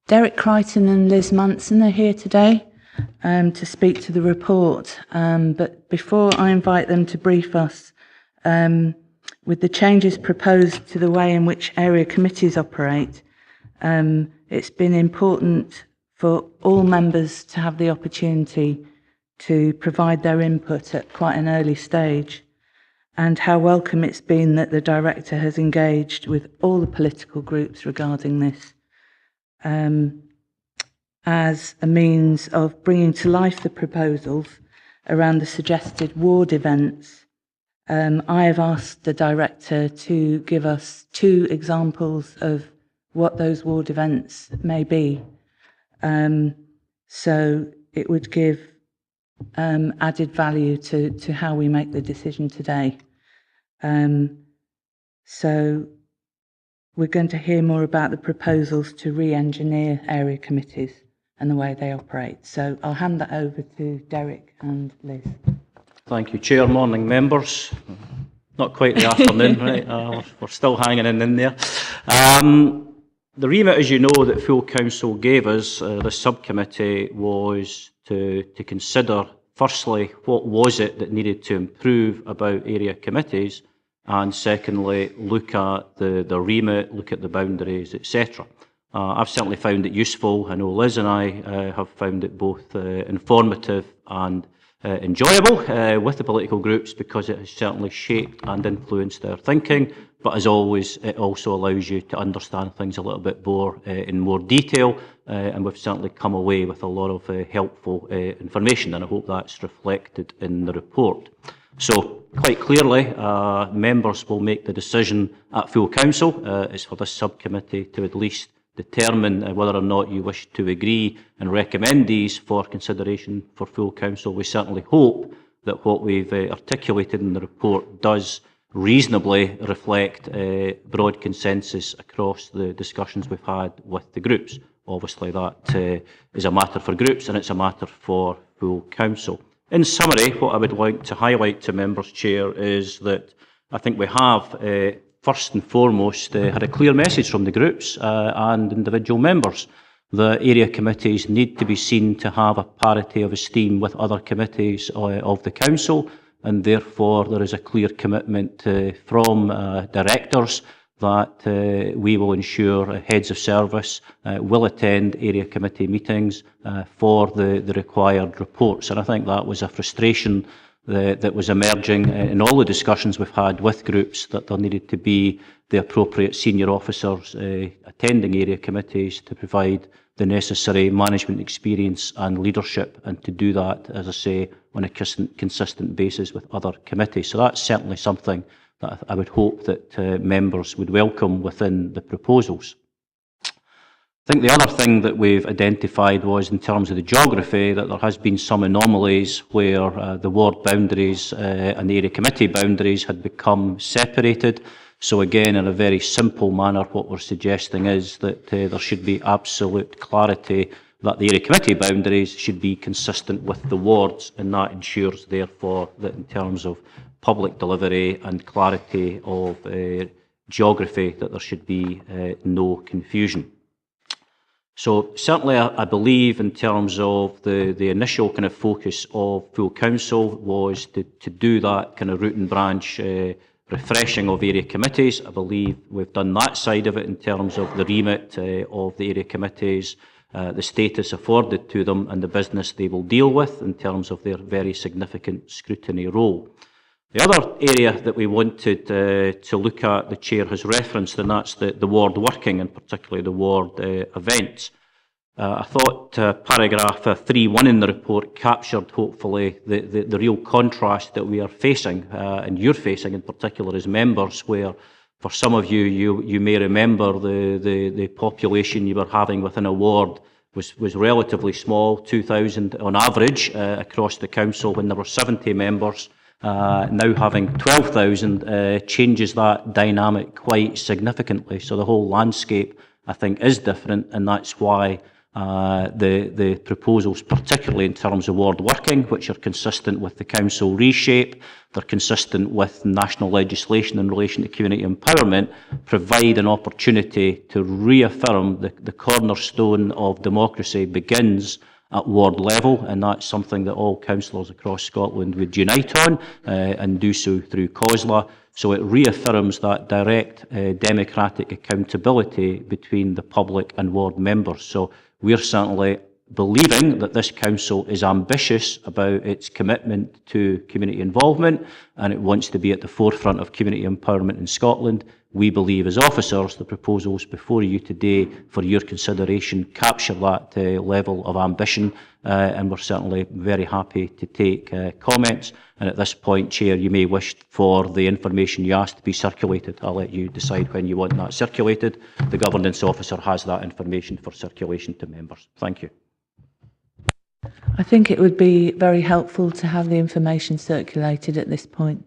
Derek Crichton and Liz Manson are here today to speak to the report. But before I invite them to brief us, with the changes proposed to the way in which area committees operate, it's been important for all members to have the opportunity to provide their input at quite an early stage, and how welcome it's been that the Director has engaged with all the political groups regarding this. As a means of bringing to life the proposals around the suggested ward events. I have asked the Director to give us 2 examples of what those ward events may be. So it would give added value to how we make the decision today. So we're going to hear more about the proposals to re-engineer area committees and the way they operate. So I'll hand that over to Derek and Liz. Thank you, Chair. Morning, members. Not quite the afternoon, right? We're still hanging in there. The remit, as you know, that full council gave us, the subcommittee, was to consider, firstly, what was it that needed to improve about area committees, and secondly, look at the remit, look at the boundaries, etc. I've certainly found it useful. I know Liz and I have found it both informative and enjoyable with the political groups, because it has certainly shaped and influenced their thinking. But as always, it also allows you to understand things a little bit more in more detail, and we've certainly come away with a lot of helpful information, and I hope that's reflected in the report. So, quite clearly, members will make the decision at full council. It's for this subcommittee to at least determine whether or not you wish to agree and recommend these for consideration for full council. We certainly hope that what we've articulated in the report does reasonably reflect broad consensus across the discussions we've had with the groups. Obviously that is a matter for groups, and it's a matter for full council. In summary, what I would like to highlight to members, Chair, is that I think we have first and foremost had a clear message from the groups and individual members. The area committees need to be seen to have a parity of esteem with other committees of the council, and therefore there is a clear commitment from directors that we will ensure heads of service will attend area committee meetings for the required reports. And I think that was a frustration that was emerging in all the discussions we've had with groups, that there needed to be the appropriate senior officers attending area committees to provide the necessary management experience and leadership, and to do that, as I say, on a consistent basis with other committees. So that's certainly something that I would hope that members would welcome within the proposals. I think the other thing that we've identified was, in terms of the geography, that there has been some anomalies where the ward boundaries and the area committee boundaries had become separated. So again, in a very simple manner, what we're suggesting is that there should be absolute clarity that the area committee boundaries should be consistent with the wards, and that ensures, therefore, that in terms of public delivery and clarity of geography, that there should be no confusion. So certainly I believe, in terms of the initial kind of focus of full council, was to do that kind of root and branch refreshing of area committees. I believe we've done that side of it in terms of the remit of the area committees, the status afforded to them, and the business they will deal with in terms of their very significant scrutiny role. The other area that we wanted to look at, the Chair has referenced, and that's the ward working, and particularly the ward events. I thought paragraph 3.1 in the report captured, hopefully, the real contrast that we are facing, and you're facing in particular as members, where For some of you, you may remember the population you were having within a ward was relatively small, 2,000 on average across the council when there were 70 members. Now having 12,000 changes that dynamic quite significantly. So the whole landscape, I think, is different, and that's why the proposals, particularly in terms of ward working, which are consistent with the council reshape, they're consistent with national legislation in relation to community empowerment, provide an opportunity to reaffirm the cornerstone of democracy begins at ward level, and that's something that all councillors across Scotland would unite on and do so through COSLA. So it reaffirms that direct democratic accountability between the public and ward members. So we're certainly believing that this council is ambitious about its commitment to community involvement, and it wants to be at the forefront of community empowerment in Scotland. We believe as officers the proposals before you today for your consideration capture that level of ambition, and we're certainly very happy to take comments. And at this point, Chair, you may wish for the information you asked to be circulated. I'll let you decide when you want that circulated. The governance officer has that information for circulation to members. Thank you. I think it would be very helpful to have the information circulated at this point.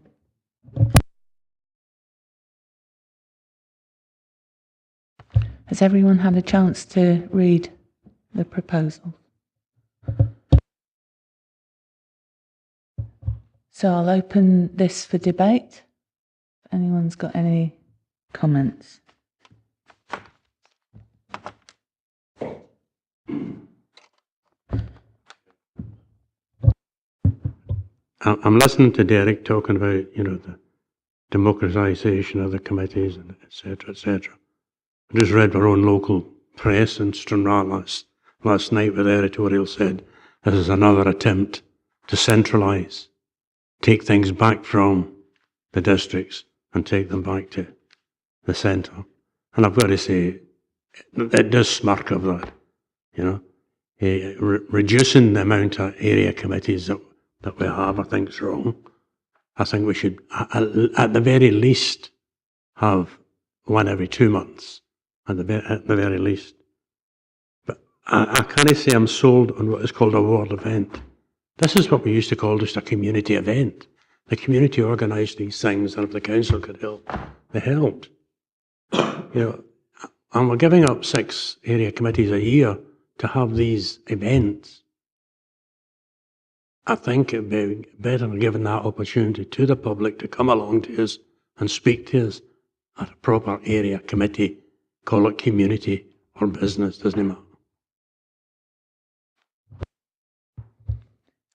Has everyone had a chance to read the proposal? So I'll open this for debate. If anyone's got any comments. I'm listening to Derek talking about, the democratisation of the committees, and et cetera, et cetera. I just read our own local press in Stranraer last night where the editorial said this is another attempt to centralise, take things back from the districts and take them back to the centre. And I've got to say, it does smirk of that, reducing the amount of area committees that we have, I think is wrong. I think we should, at the very least, have one every 2 months, at the very least. But I can't say I'm sold on what is called a ward event. This is what we used to call just a community event. The community organised these things, and if the council could help, they helped. And we're giving up 6 area committees a year to have these events. I think it'd be better giving that opportunity to the public to come along to us and speak to us at a proper area committee, call it community or business, doesn't it matter?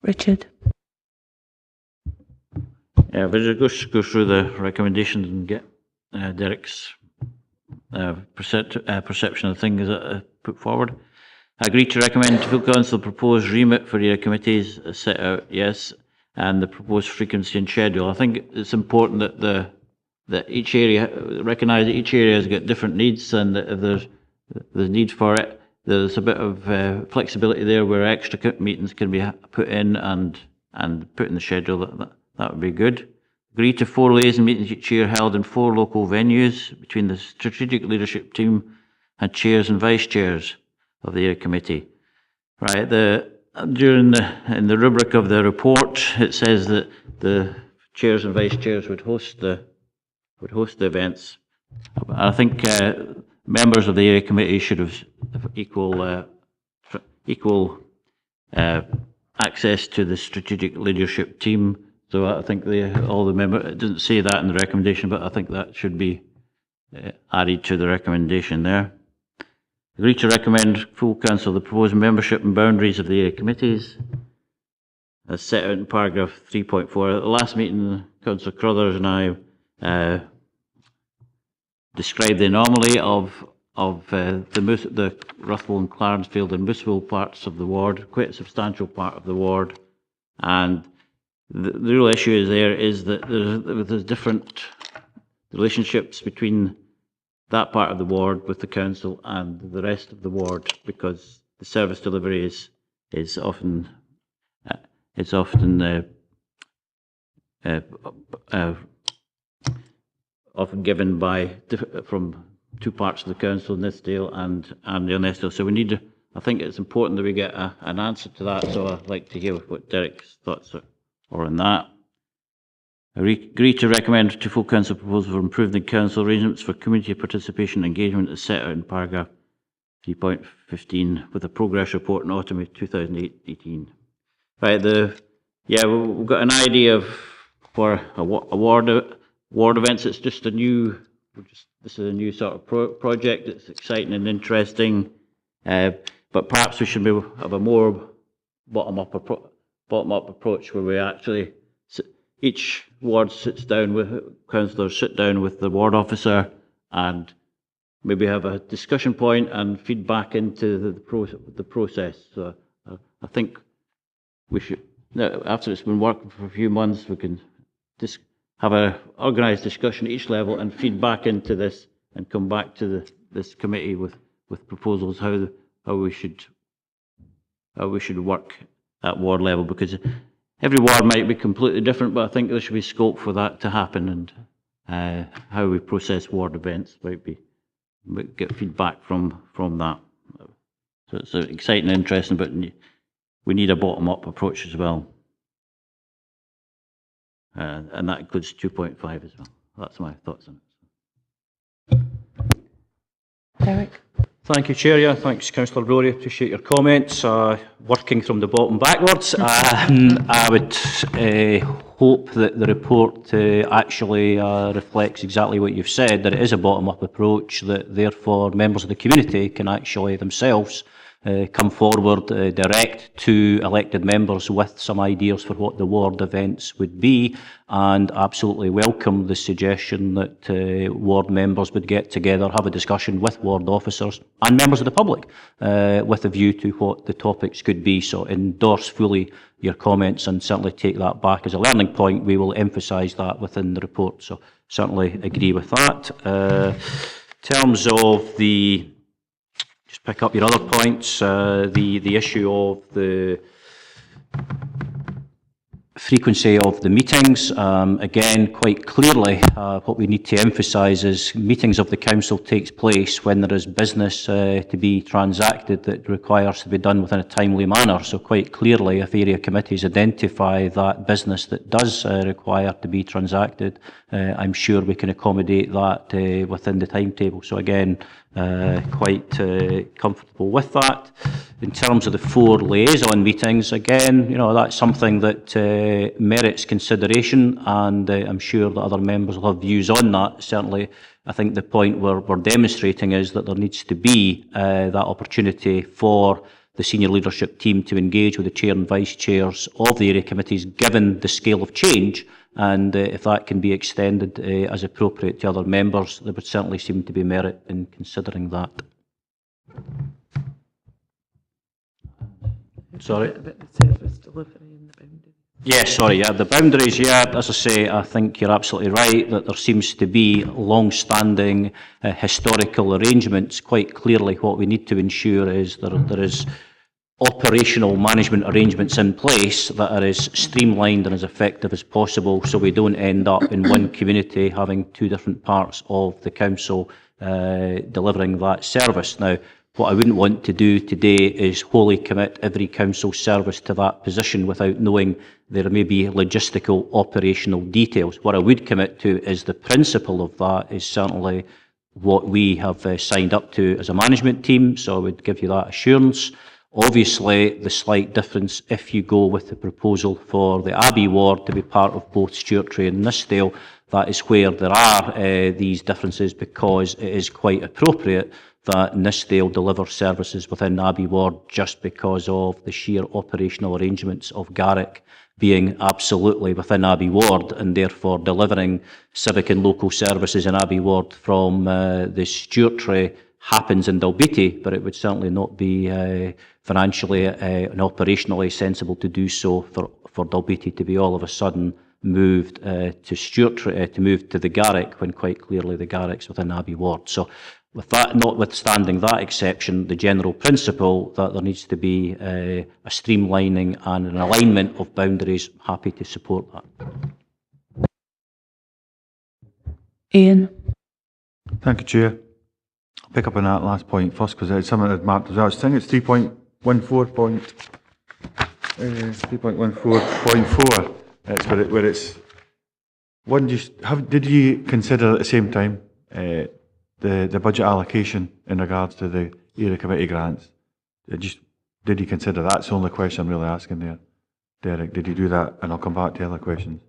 Richard? Yeah, we'll just go through the recommendations and get Derek's perception of things put forward. I agree to recommend to full council the proposed remit for area committees set out, yes, and the proposed frequency and schedule. I think it's important that each area, recognise that each area has got different needs, and that if there's need for it, there's a bit of flexibility there where extra meetings can be put in and put in the schedule. That would be good. Agree to 4 liaison meetings each year held in 4 local venues between the strategic leadership team and chairs and vice chairs of the area committee. Right, in the rubric of the report, it says that the chairs and vice chairs would host the events. I think members of the area committee should have equal access to the strategic leadership team. So I think all the members, it doesn't say that in the recommendation, but I think that should be added to the recommendation there. Agree to recommend full council the proposed membership and boundaries of the area committees as set out in paragraph 3.4. At the last meeting, Councillor Crothers and I described the anomaly of the Ruthwell and Clarencfield and Mooseville parts of the ward, quite a substantial part of the ward, and the real issue is that there's different relationships between that part of the ward with the council and the rest of the ward, because the service delivery is often often given from two parts of the council, Nithsdale and Ernestdale. So we need, I think it's important that we get an answer to that. So I'd like to hear what Derek's thoughts are on that. I agree to recommend to full council proposal for improving the council arrangements for community participation and engagement as set out in paragraph 3.15 with a progress report in autumn of 2018. Right, we've got an idea for award events. It's just this is a new sort of project. It's exciting and interesting, but perhaps we should have a more bottom-up approach where we actually each ward sits down with councillors, sit down with the ward officer, and maybe have a discussion point and feedback into the process. So I think we should, now, after it's been working for a few months, we can just have an organised discussion at each level and feed back into this and come back to this committee with proposals how we should work at ward level, because every ward might be completely different, but I think there should be scope for that to happen, and how we process ward events might get feedback from that. So it's exciting and interesting, but we need a bottom-up approach as well. And that includes 2.5 as well. That's my thoughts on it. Derek? Thank you, Chair. Yeah, thanks, Councillor Rory. Appreciate your comments. Working from the bottom backwards, I would hope that the report actually reflects exactly what you've said, that it is a bottom-up approach, that therefore members of the community can actually themselves come forward direct to elected members with some ideas for what the ward events would be, and absolutely welcome the suggestion that ward members would get together, have a discussion with ward officers and members of the public with a view to what the topics could be. So endorse fully your comments and certainly take that back as a learning point. We will emphasise that within the report, so certainly agree with that. In terms of just pick up your other points, the issue of the frequency of the meetings. Again, quite clearly, what we need to emphasise is meetings of the council takes place when there is business to be transacted that requires to be done within a timely manner. So quite clearly, if area committees identify that business that does require to be transacted, I'm sure we can accommodate that within the timetable. So again, quite comfortable with that. In terms of the 4 liaison meetings, again, that's something that merits consideration, and I'm sure that other members will have views on that. Certainly, I think the point we're demonstrating is that there needs to be that opportunity for the senior leadership team to engage with the chair and vice chairs of the area committees, given the scale of change. And if that can be extended as appropriate to other members, there would certainly seem to be merit in considering that. Sorry? About the service delivery and the boundaries. Yes, sorry, the boundaries, as I say, I think you're absolutely right that there seems to be long-standing historical arrangements. Quite clearly what we need to ensure is that there is operational management arrangements in place that are as streamlined and as effective as possible, so we don't end up in one community having 2 different parts of the council delivering that service. Now, what I wouldn't want to do today is wholly commit every council service to that position without knowing there may be logistical operational details. What I would commit to is the principle of that is certainly what we have signed up to as a management team, so I would give you that assurance. Obviously, the slight difference if you go with the proposal for the Abbey ward to be part of both Stewartry and Nithsdale, that is where there are these differences, because it is quite appropriate that Nithsdale delivers services within Abbey ward just because of the sheer operational arrangements of Garrick being absolutely within Abbey ward, and therefore delivering civic and local services in Abbey ward from the Stewartry happens in Dalbeattie, but it would certainly not be financially and operationally sensible to do so for Dalbeattie to be all of a sudden moved to Stewartry, to move to the Garrick, when quite clearly the Garrick's within Abbey ward. So with that, notwithstanding that exception, the general principle that there needs to be a streamlining and an alignment of boundaries, happy to support that. Ian? Thank you, Chair. I'll pick up on that last point first because it's something that marked as well. I think it's 3.14.4. It's where it's one. Did you consider at the same time the budget allocation in regards to the area committee grants? Did you consider that's the only question I'm really asking there, Derek? Did you do that? And I'll come back to other questions.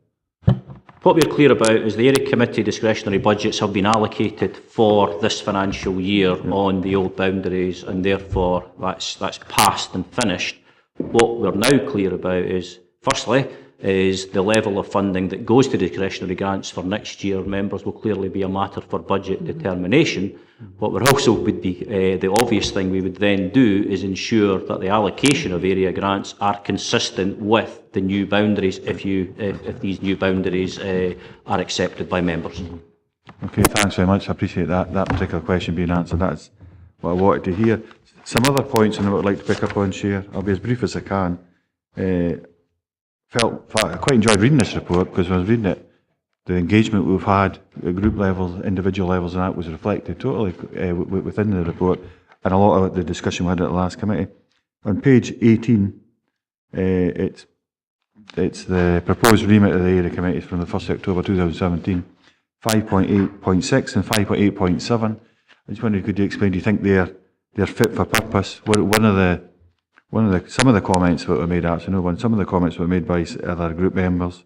What we're clear about is the area committee discretionary budgets have been allocated for this financial year on the old boundaries, and therefore that's passed and finished. What we're now clear about is, firstly, is the level of funding that goes to discretionary grants for next year. Members will clearly be a matter for budget determination. What would also would be the obvious thing we would then do is ensure that the allocation of area grants are consistent with the new boundaries if these new boundaries are accepted by members. Okay, thanks very much. I appreciate that particular question being answered. That's what I wanted to hear. Some other points I would like to pick up on, Chair. I'll be as brief as I can. I quite enjoyed reading this report because when I was reading it, the engagement we've had at group levels, individual levels, and that was reflected totally within the report, and a lot of the discussion we had at the last committee. On page 18, it's the proposed remit of the area committees from the 1st of October 2017, 5.8.6 and 5.8.7. I just wondered, could you explain? Do you think they're fit for purpose? Some of the comments that were made, actually, some of the comments that were made by other group members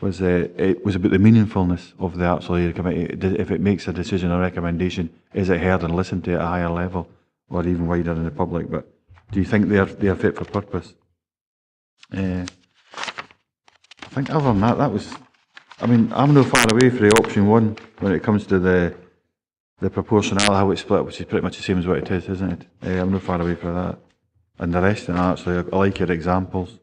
was it was about the meaningfulness of the actual area committee. If it makes a decision or recommendation, is it heard and listened to at a higher level, or even wider in the public? But do you think they're fit for purpose? I think other than that, I'm no far away from the option one when it comes to the proportionality, how it's split, which is pretty much the same as what it is, isn't it? I'm no far away from that. And the rest of it, actually, I like your examples.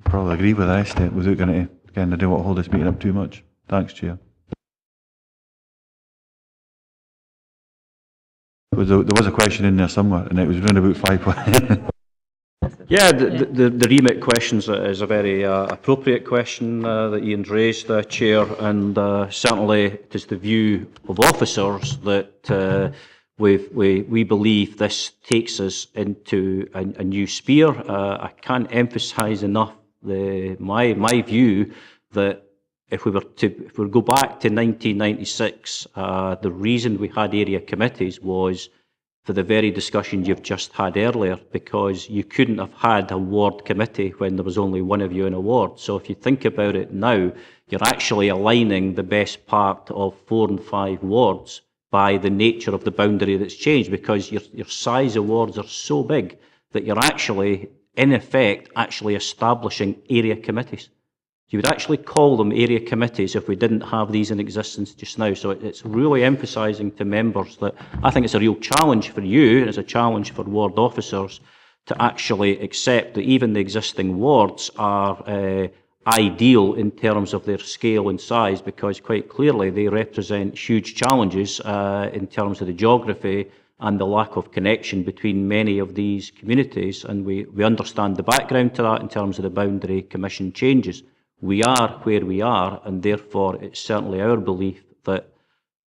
Probably agree with the rest of it without going to, again, I don't want to hold this meeting up too much. Thanks, Chair. There was a question in there somewhere, and it was around about 5. Yeah, the remit question is a very appropriate question that Ian's raised, Chair, and certainly it is the view of officers that we believe this takes us into a new sphere. I can't emphasise enough my view that if we were to go back to 1996, the reason we had area committees was for the very discussion you've just had earlier, because you couldn't have had a ward committee when there was only one of you in a ward. So if you think about it now, you're actually aligning the best part of 4 and 5 wards by the nature of the boundary that's changed, because your size of wards are so big that you're actually, in effect, actually establishing area committees. You would actually call them area committees if we didn't have these in existence just now. So it's really emphasising to members that I think it's a real challenge for you, and it's a challenge for ward officers to actually accept that even the existing wards are ideal in terms of their scale and size, because quite clearly they represent huge challenges in terms of the geography and the lack of connection between many of these communities. And we understand the background to that in terms of the boundary commission changes. We are where we are, and therefore it's certainly our belief that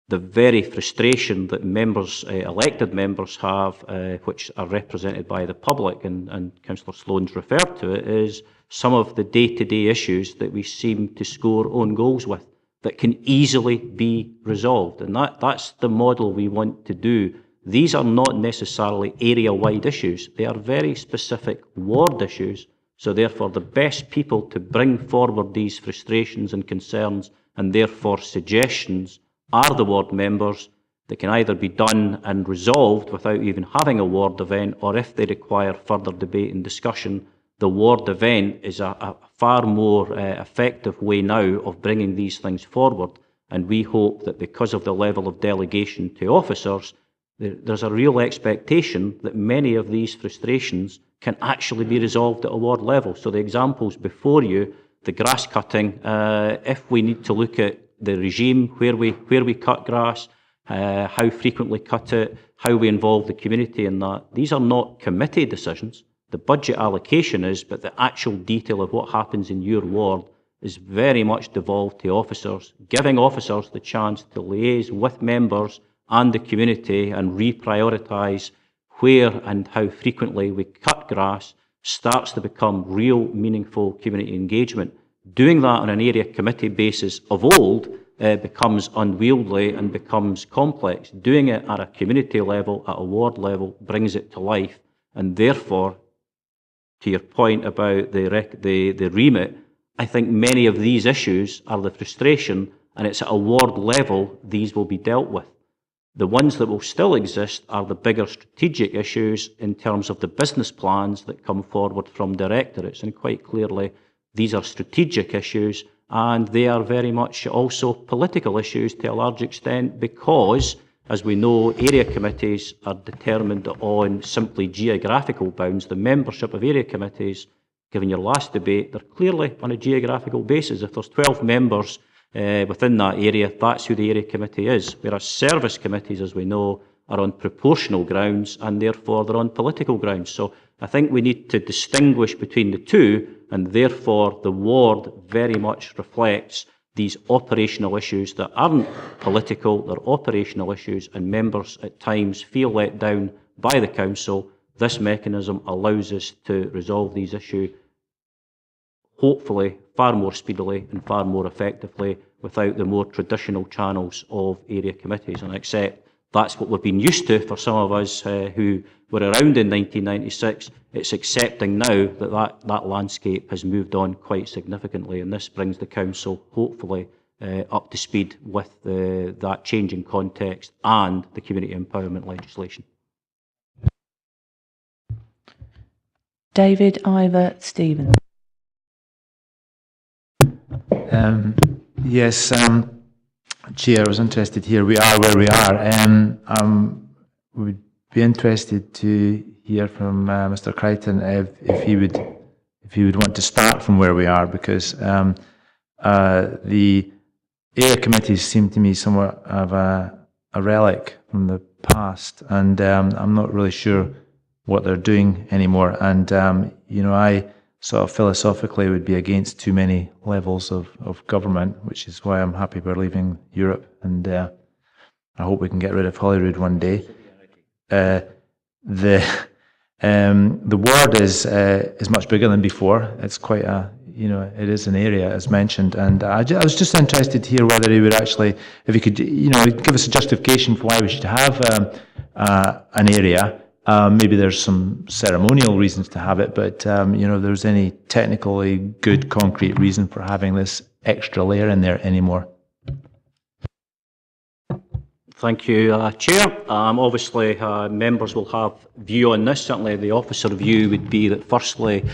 the very frustration that members, elected members have, which are represented by the public, and Councillor Sloan's referred to it, is some of the day-to-day issues that we seem to score own goals with that can easily be resolved. And that's the model we want to do. These are not necessarily area-wide issues. They are very specific ward issues. So therefore, the best people to bring forward these frustrations and concerns, and therefore suggestions, are the ward members. That can either be done and resolved without even having a ward event, or if they require further debate and discussion, the ward event is a far more effective way now of bringing these things forward. And we hope that because of the level of delegation to officers, there's a real expectation that many of these frustrations can actually be resolved at a ward level. So the examples before you, the grass cutting, if we need to look at the regime, where we cut grass, how frequently cut it, how we involve the community in that, these are not committee decisions. The budget allocation is, but the actual detail of what happens in your ward is very much devolved to officers, giving officers the chance to liaise with members and the community and reprioritise where and how frequently we cut grass starts to become real, meaningful community engagement. Doing that on an area committee basis of old becomes unwieldy and becomes complex. Doing it at a community level, at a ward level, brings it to life, and therefore, to your point about the remit, I think many of these issues are the frustration, and it's at a ward level these will be dealt with. The ones that will still exist are the bigger strategic issues in terms of the business plans that come forward from directorates, and quite clearly these are strategic issues, and they are very much also political issues to a large extent, because, as we know, area committees are determined on simply geographical bounds. The membership of area committees, given your last debate, they're clearly on a geographical basis. If there's 12 members within that area, that's who the area committee is. Whereas service committees, as we know, are on proportional grounds, and therefore they're on political grounds. So I think we need to distinguish between the two, and therefore the ward very much reflects these operational issues that aren't political, they're operational issues, and members at times feel let down by the council. This mechanism allows us to resolve these issues, hopefully far more speedily and far more effectively, without the more traditional channels of area committees. And I accept that's what we've been used to for some of us who were around in 1996. It's accepting now that that landscape has moved on quite significantly, and this brings the council hopefully up to speed with that changing context and the community empowerment legislation. David, Ivor, Stephen. Yes, Chair, I was interested here. We are where we are. We'd be interested to hear from Mr. Crichton if he would want to start from where we are, because the area committees seem to me somewhat of a relic from the past, and I'm not really sure what they're doing anymore. And I sort of philosophically would be against too many levels of government, which is why I'm happy we're leaving Europe, and I hope we can get rid of Holyrood one day. The ward is much bigger than before. It's quite it is an area, as mentioned, and I was just interested to hear whether he would actually, if he could, give us a justification for why we should have an area. Maybe there's some ceremonial reasons to have it, but if there's any technically good, concrete reason for having this extra layer in there anymore. Thank you, Chair. Obviously, members will have view on this. Certainly, the officer view would be that, firstly,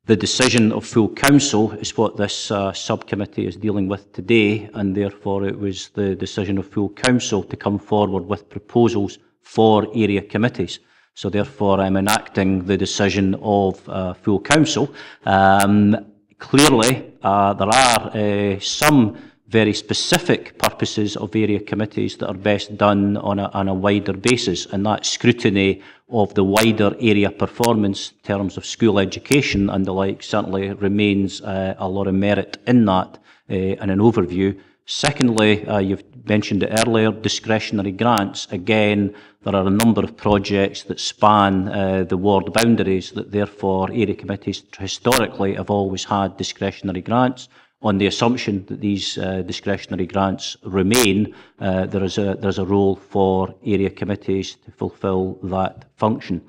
the decision of full council is what this subcommittee is dealing with today, and therefore it was the decision of full council to come forward with proposals for area committees. So therefore, I'm enacting the decision of full council. Clearly, there are some very specific purposes of area committees that are best done on a wider basis, and that scrutiny of the wider area performance in terms of school education and the like certainly remains a lot of merit in that and an overview. Secondly, you've mentioned it earlier, discretionary grants. Again, there are a number of projects that span the ward boundaries that therefore area committees historically have always had discretionary grants. On the assumption that these discretionary grants remain, there is a role for area committees to fulfil that function.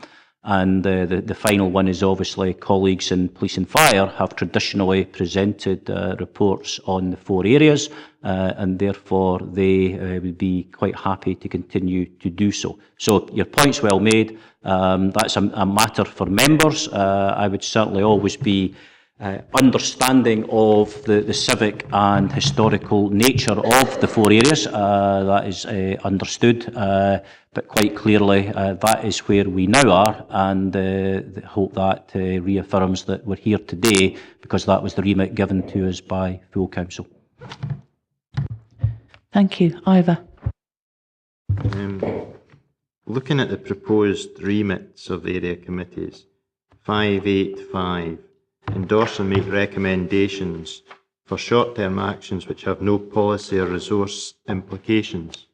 And the final one is obviously colleagues in police and fire have traditionally presented reports on the 4 areas, and therefore they would be quite happy to continue to do so. So your point's well made. That's a matter for members. I would certainly always be understanding of the civic and historical nature of the 4 areas. That is understood, but quite clearly that is where we now are, and hope that reaffirms that we're here today because that was the remit given to us by full council. Thank you. Ivor. Looking at the proposed remits of the area committees, 585, endorse and make recommendations for short-term actions which have no policy or resource implications.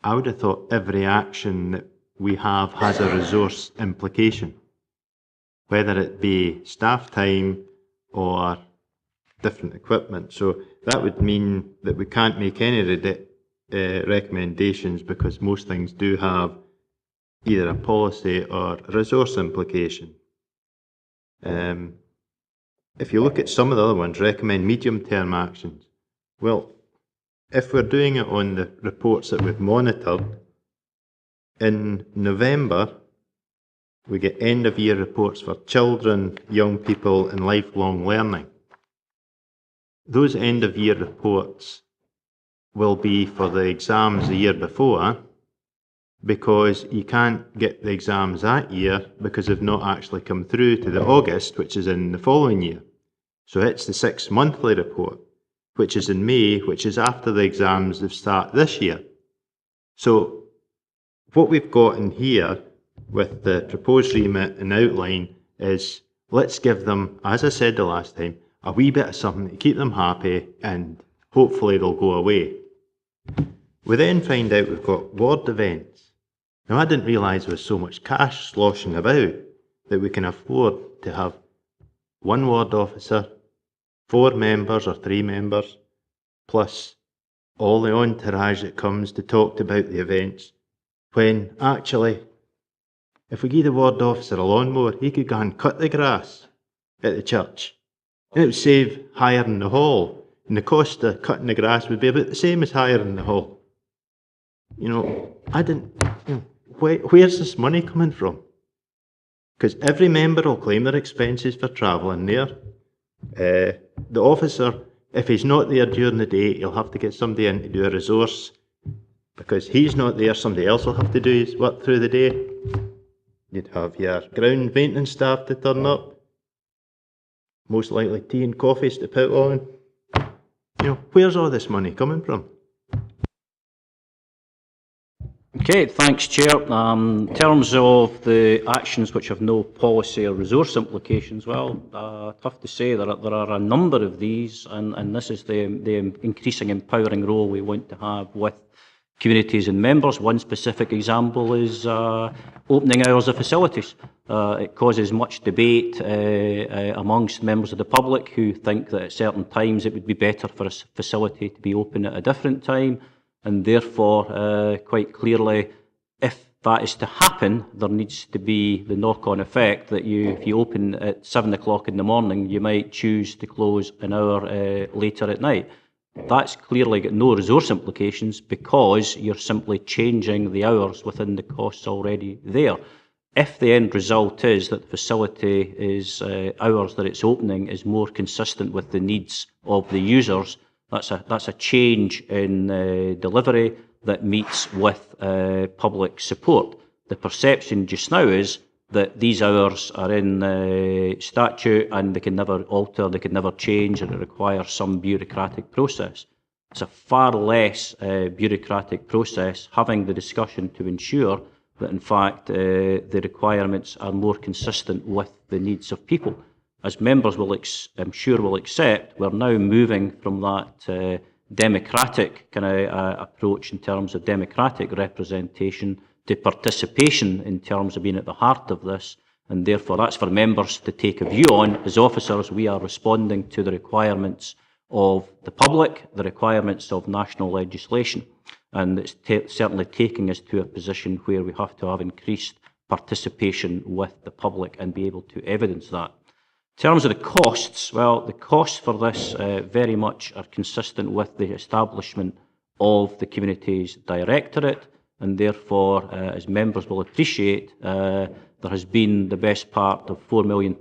I would have thought every action that we have has a resource implication, whether it be staff time or different equipment. So that would mean that we can't make any recommendations, because most things do have either a policy or a resource implication. If you look at some of the other ones, recommend medium-term actions. Well, if we're doing it on the reports that we've monitored, in November, we get end-of-year reports for children, young people and lifelong learning. Those end-of-year reports will be for the exams the year before, because you can't get the exams that year because they've not actually come through to the August, which is in the following year. So it's the 6 monthly report, which is in May, which is after the exams that start this year. So what we've got in here with the proposed remit and outline is, let's give them, as I said the last time, a wee bit of something to keep them happy, and hopefully they'll go away. We then find out we've got ward events. Now, I didn't realise there was so much cash sloshing about that we can afford to have one ward officer, 4 members or 3 members, plus all the entourage that comes to talk about the events, when actually, if we give the ward officer a lawnmower, he could go and cut the grass at the church. And it would save hiring the hall. And the cost of cutting the grass would be about the same as hiring the hall. You know, where's this money coming from? Because every member will claim their expenses for travelling there. The officer, if he's not there during the day, he'll have to get somebody in to do a resource. Because he's not there, somebody else will have to do his work through the day. You'd have your ground maintenance staff to turn up. Most likely tea and coffees to put on. You know, where's all this money coming from? Okay, thanks, Chair. In terms of the actions which have no policy or resource implications, well, tough to say. There are a number of these, and this is the increasing empowering role we want to have with communities and members. One specific example is opening hours of facilities. It causes much debate amongst members of the public who think that at certain times it would be better for a facility to be open at a different time. And therefore, quite clearly, if that is to happen, there needs to be the knock-on effect that if you open at 7 o'clock in the morning, you might choose to close an hour later at night. That's clearly got no resource implications, because you're simply changing the hours within the costs already there. If the end result is that the facility is hours that it's opening is more consistent with the needs of the users, that's a change in delivery that meets with public support. The perception just now is that these hours are in statute and they can never alter, they can never change, and it requires some bureaucratic process. It's a far less bureaucratic process, having the discussion to ensure that in fact the requirements are more consistent with the needs of people. As members I'm sure will accept, we're now moving from that democratic kind of approach in terms of democratic representation to participation in terms of being at the heart of this, and therefore that's for members to take a view on. As officers, we are responding to the requirements of the public, the requirements of national legislation, and it's certainly taking us to a position where we have to have increased participation with the public and be able to evidence that. In terms of the costs, well, the costs for this very much are consistent with the establishment of the Communities Directorate, and therefore, as members will appreciate, there has been the best part of £4 million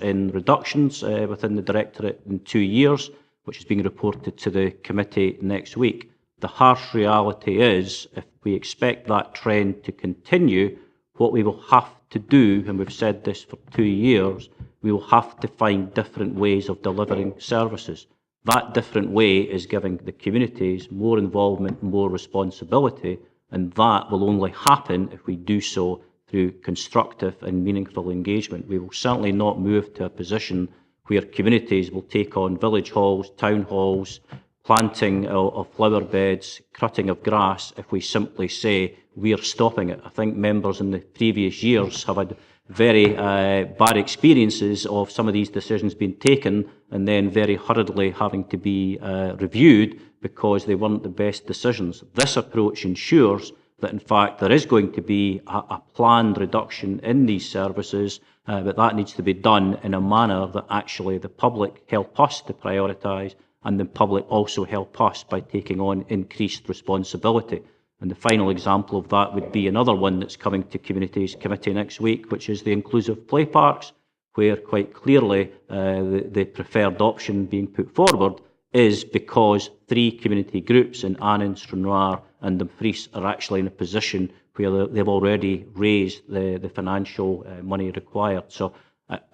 in reductions within the Directorate in 2 years, which is being reported to the committee next week. The harsh reality is, if we expect that trend to continue, what we will have to do, and we've said this for 2 years, we will have to find different ways of delivering services. That different way is giving the communities more involvement, more responsibility, and that will only happen if we do so through constructive and meaningful engagement. We will certainly not move to a position where communities will take on village halls, town halls, planting of flower beds, cutting of grass, if we simply say we're stopping it. I think members in the previous years have had very bad experiences of some of these decisions being taken and then very hurriedly having to be reviewed because they weren't the best decisions. This approach ensures that in fact there is going to be a planned reduction in these services, but that needs to be done in a manner that actually the public help us to prioritise and the public also help us by taking on increased responsibility. And the final example of that would be another one that's coming to Communities Committee next week, which is the inclusive play parks, where quite clearly the preferred option being put forward is because 3 community groups in Annan, Stranraer and Dumfries are actually in a position where they've already raised the financial money required. So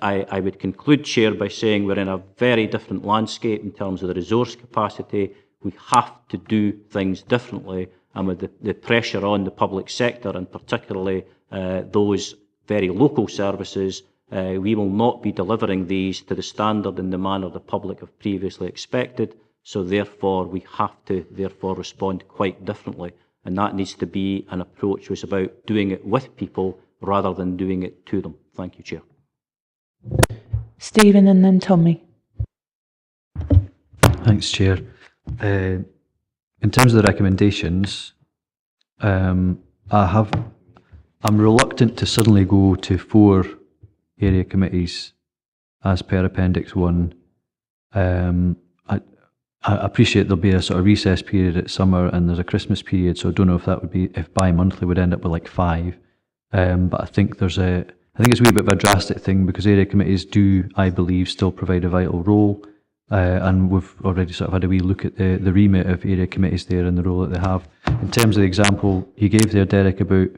I would conclude, Chair, by saying we're in a very different landscape in terms of the resource capacity. We have to do things differently, and with the pressure on the public sector, and particularly those very local services, we will not be delivering these to the standard in the manner the public have previously expected. So therefore, we have to respond quite differently. And that needs to be an approach which is about doing it with people rather than doing it to them. Thank you, Chair. Stephen and then Tommy. Thanks, Chair. In terms of the recommendations, I'm reluctant to suddenly go to 4 area committees as per Appendix 1. I appreciate there'll be a sort of recess period at summer and there's a Christmas period, so I don't know if that would be, if bi-monthly would end up with like 5. But I think it's a wee bit of a drastic thing because area committees do, I believe, still provide a vital role. And we've already sort of had a wee look at the remit of area committees there and the role that they have. In terms of the example you gave there, Derek, about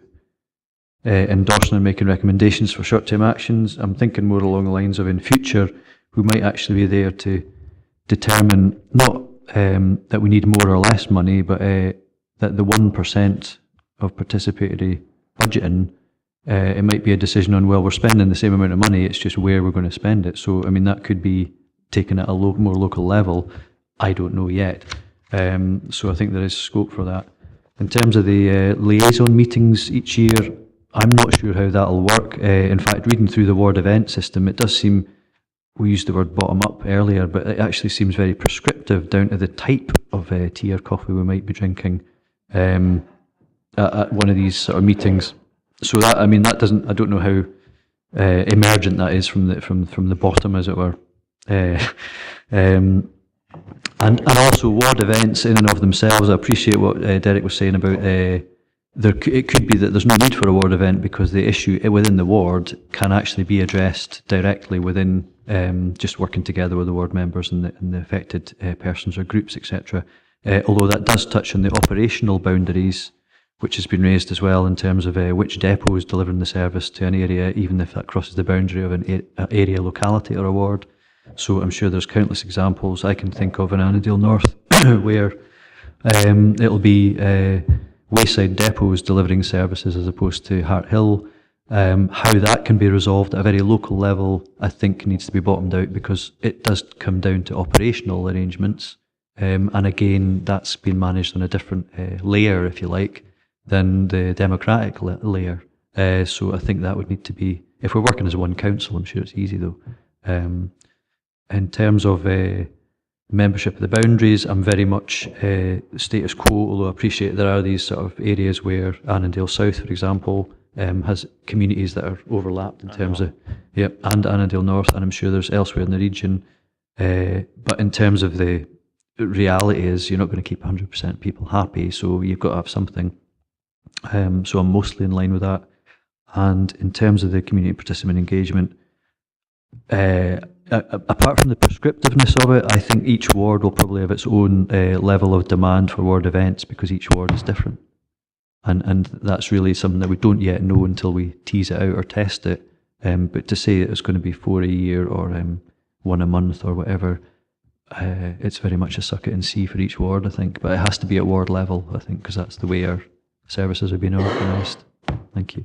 endorsing and making recommendations for short-term actions, I'm thinking more along the lines of in future we might actually be there to determine not that we need more or less money, but that the 1% of participatory budgeting, it might be a decision on, well, we're spending the same amount of money, it's just where we're going to spend it. So, I mean, that could be taken at a more local level. I don't know yet. So I think there is scope for that. In terms of the liaison meetings each year, I'm not sure how that'll work. In fact, reading through the ward event system, it does seem, we used the word bottom up earlier, but it actually seems very prescriptive down to the type of tea or coffee we might be drinking at one of these sort of meetings. So that, I mean, that doesn't, I don't know how emergent that is from the bottom, as it were. And also ward events in and of themselves, I appreciate what Derek was saying about it could be that there's no need for a ward event because the issue within the ward can actually be addressed directly within just working together with the ward members and the affected persons or groups, etc. Although that does touch on the operational boundaries, which has been raised as well in terms of which depot is delivering the service to an area, even if that crosses the boundary of an area, locality or a ward. So I'm sure there's countless examples I can think of in Annandale North where it'll be wayside depots delivering services as opposed to Hart Hill. How that can be resolved at a very local level, I think, needs to be bottomed out because it does come down to operational arrangements. And again, that's been managed on a different layer, if you like, than the democratic layer. So I think that would need to be, if we're working as one council, I'm sure it's easy though. In terms of membership of the boundaries, I'm very much status quo, although I appreciate there are these sort of areas where Annandale South, for example, has communities that are overlapped in terms of, and Annandale North, and I'm sure there's elsewhere in the region. But in terms of the reality is you're not going to keep 100% people happy, so you've got to have something. So I'm mostly in line with that. And in terms of the community participant engagement, apart from the prescriptiveness of it, I think each ward will probably have its own level of demand for ward events because each ward is different. And that's really something that we don't yet know until we tease it out or test it. But to say that it's going to be 4 a year or 1 a month or whatever, it's very much a suck it and see for each ward, I think. But it has to be at ward level, I think, because that's the way our services are being organised. Thank you.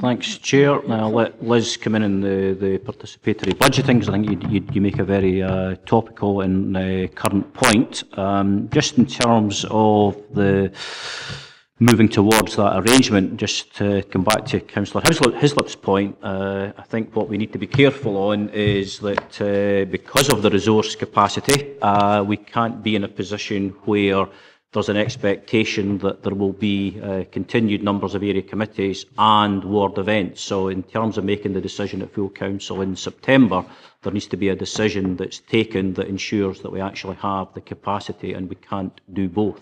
Thanks, Chair. Now I'll let Liz come in the participatory budgeting, because I think you make a very topical and current point. Just in terms of the moving towards that arrangement, just to come back to Councillor Hislop's point, I think what we need to be careful on is that because of the resource capacity, we can't be in a position where there's an expectation that there will be continued numbers of area committees and ward events. So in terms of making the decision at full council in September, there needs to be a decision that's taken that ensures that we actually have the capacity, and we can't do both.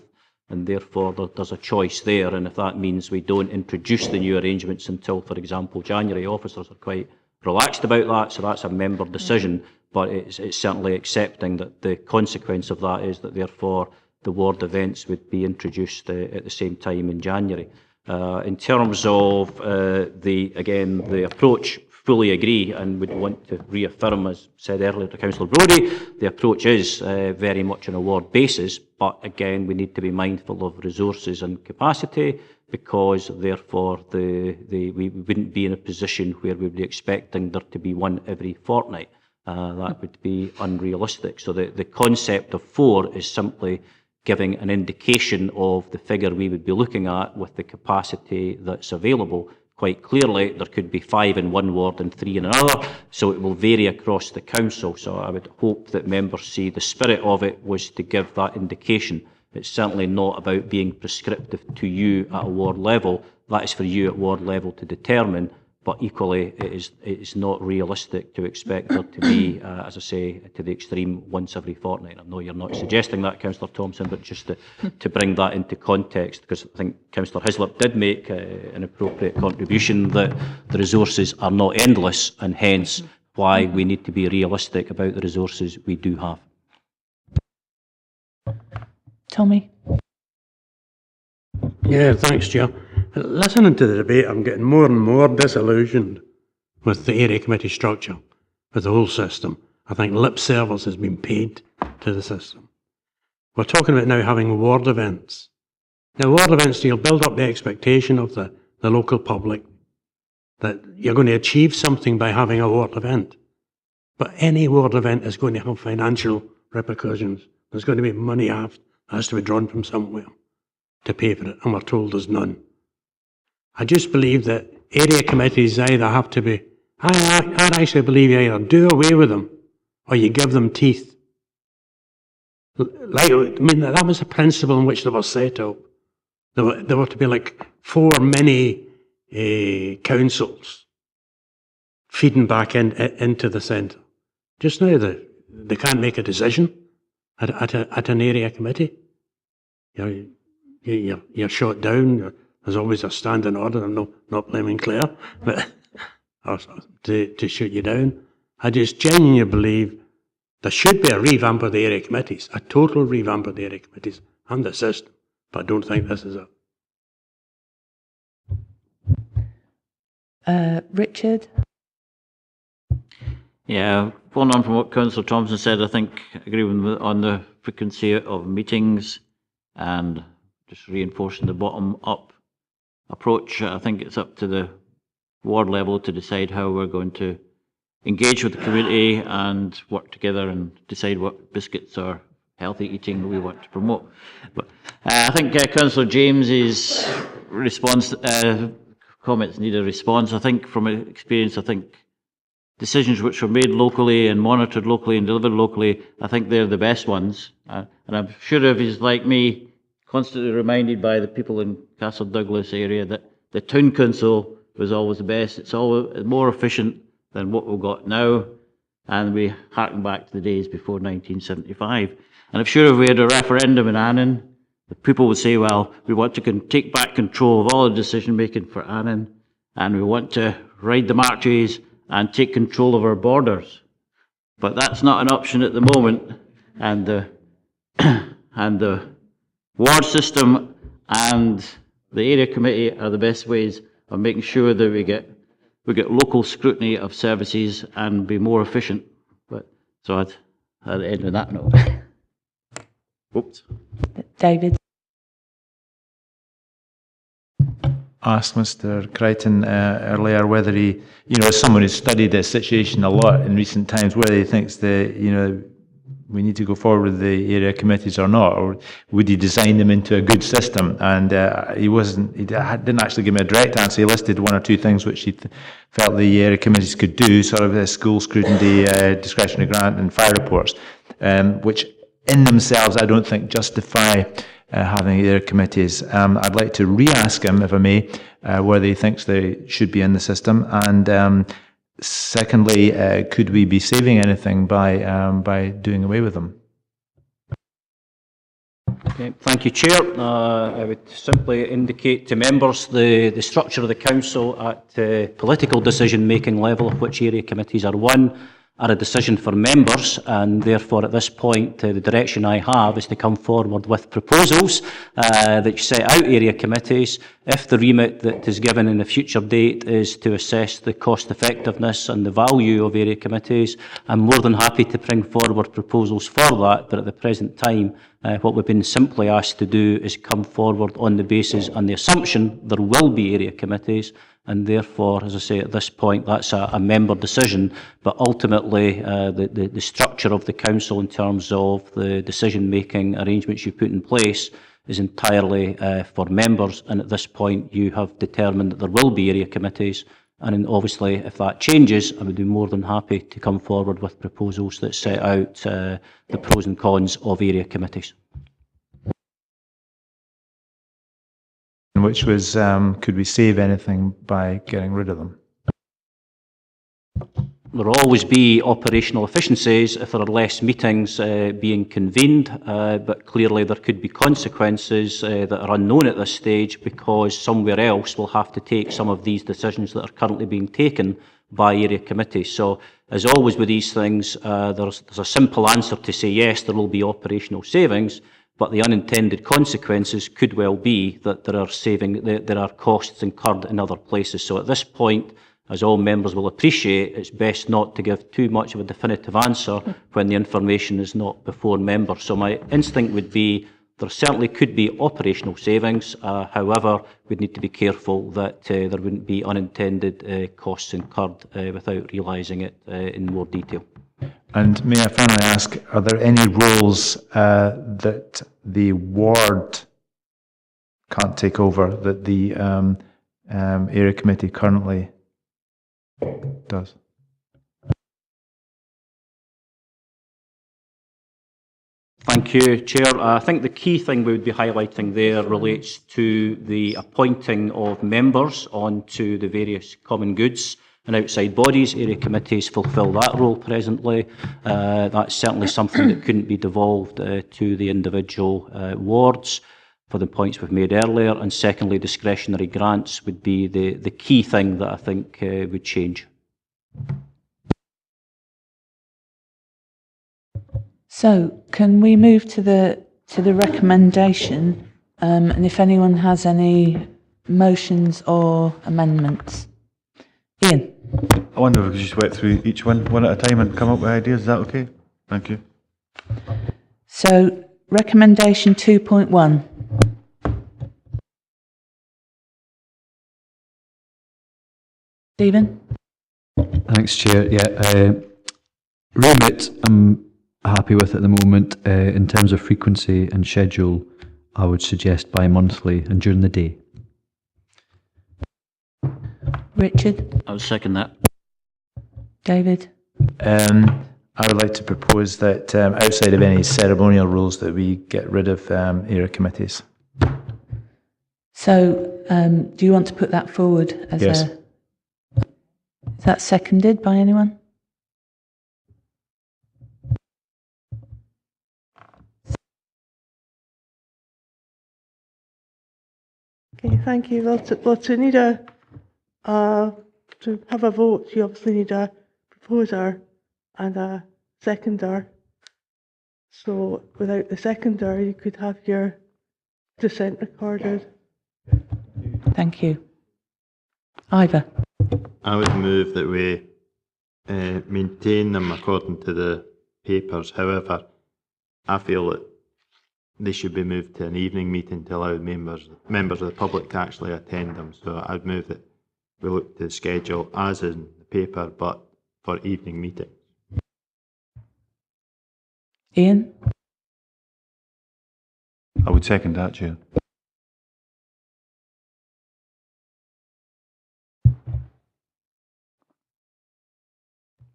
And therefore there's a choice there, and if that means we don't introduce the new arrangements until, for example, January, officers are quite relaxed about that, so that's a member decision, but it's certainly accepting that the consequence of that is that therefore the ward events would be introduced at the same time in January. In terms of the approach, fully agree, and would want to reaffirm, as said earlier to Councillor Brodie, the approach is very much on a ward basis, but again we need to be mindful of resources and capacity, because therefore we wouldn't be in a position where we would be expecting there to be one every fortnight. That would be unrealistic. So the concept of 4 is simply giving an indication of the figure we would be looking at with the capacity that's available. Quite clearly, there could be 5 in one ward and 3 in another, so it will vary across the council. So I would hope that members see the spirit of it was to give that indication. It's certainly not about being prescriptive to you at a ward level. That is for you at ward level to determine. But equally, it is not realistic to expect there to be, as I say, to the extreme once every fortnight. I know you're not suggesting that, Councillor Thompson, but just to bring that into context, because I think Councillor Hislop did make an appropriate contribution that the resources are not endless, and hence why we need to be realistic about the resources we do have. Tommy? Yeah, thanks, Chair. Listening to the debate, I'm getting more and more disillusioned with the area committee structure, with the whole system. I think lip service has been paid to the system. We're talking about now having ward events. Now, ward events, you'll build up the expectation of the local public that you're going to achieve something by having a ward event. But any ward event is going to have financial repercussions. There's going to be money that has to be drawn from somewhere to pay for it, and we're told there's none. I just believe that area committees either have to be, I actually believe you either do away with them or you give them teeth. That was the principle in which they were set up. There were to be like 4 mini councils feeding back into the centre. Just now, they can't make a decision at an area committee. You're shot down. There's always a standing order. I'm not blaming Claire, but to shoot you down. I just genuinely believe there should be a revamp of the area committees, a total revamp of the area committees and the system. But I don't think this is it. Richard? Yeah, following on from what Councillor Thompson said, I think I agree with him on the frequency of meetings and just reinforcing the bottom-up approach. I think it's up to the ward level to decide how we're going to engage with the community and work together and decide what biscuits or healthy eating we want to promote. But I think Councillor James's response, comments need a response. I think from experience, I think decisions which were made locally and monitored locally and delivered locally, I think they're the best ones. And I'm sure if he's like me, constantly reminded by the people in Castle Douglas area that the town council was always the best. It's always more efficient than what we've got now, and we harken back to the days before 1975. And I'm sure if we had a referendum in Annan, the people would say, well, we want to take back control of all the decision making for Annan, and we want to ride the marches and take control of our borders. But that's not an option at the moment, and the ward system and the area committee are the best ways of making sure that we get local scrutiny of services and be more efficient. But so I'd end on that note. Oops. David? ask Mr. Crichton earlier whether he, as someone who's studied this situation a lot in recent times, whether he thinks that, we need to go forward with the area committees or not, or would he design them into a good system? And he didn't actually give me a direct answer. He listed one or two things which he felt the area committees could do, sort of school scrutiny, discretionary grant and fire reports, which in themselves I don't think justify having area committees. I'd like to re-ask him, if I may, whether he thinks they should be in the system, and secondly, could we be saving anything by doing away with them? Okay, thank you, Chair. I would simply indicate to members the structure of the council at political decision-making level, of which area committees are one, are a decision for members, and therefore at this point the direction I have is to come forward with proposals that set out area committees. If the remit that is given in a future date is to assess the cost effectiveness and the value of area committees, I'm more than happy to bring forward proposals for that, but at the present time what we've been simply asked to do is come forward on the basis and the assumption there will be area committees, and therefore, as I say, at this point that's a member decision, but ultimately the structure of the council in terms of the decision-making arrangements you put in place is entirely for members, and at this point you have determined that there will be area committees, and obviously if that changes I would be more than happy to come forward with proposals that set out the pros and cons of area committees. Which was, could we save anything by getting rid of them? There will always be operational efficiencies if there are less meetings being convened, but clearly there could be consequences that are unknown at this stage, because somewhere else will have to take some of these decisions that are currently being taken by area committees. So, as always with these things, there's a simple answer to say yes, there will be operational savings, but the unintended consequences could well be that there are costs incurred in other places. So at this point, as all members will appreciate, it's best not to give too much of a definitive answer when the information is not before members. So my instinct would be there certainly could be operational savings, however, we'd need to be careful that there wouldn't be unintended costs incurred without realising it in more detail. And may I finally ask, are there any roles that the ward can't take over that the area committee currently does? Thank you, Chair. I think the key thing we would be highlighting there relates to the appointing of members onto the various common goods and outside bodies. Area committees fulfil that role presently. That's certainly something that couldn't be devolved to the individual wards for the points we've made earlier. And secondly, discretionary grants would be the key thing that I think would change. So, can we move to the recommendation, and if anyone has any motions or amendments? Ian? I wonder if we could just work through each one at a time and come up with ideas. Is that okay? Thank you. So, recommendation 2.1. Stephen? Thanks, Chair. Yeah, remit I'm happy with at the moment. In terms of frequency and schedule, I would suggest bi-monthly and during the day. Richard? I would second that. David? I would like to propose that outside of any ceremonial rules that we get rid of area committees. So, do you want to put that forward as Yes. Is that seconded by anyone? Okay, thank you. Well, to need to have a vote, you obviously need a proposer and a seconder. So without the seconder, you could have your dissent recorded. Thank you. Ivor? I would move that we maintain them according to the papers. However, I feel that they should be moved to an evening meeting to allow members of the public to actually attend them. So I'd move that we look to schedule as in the paper, but for evening meetings. Ian? I would second that, Chair.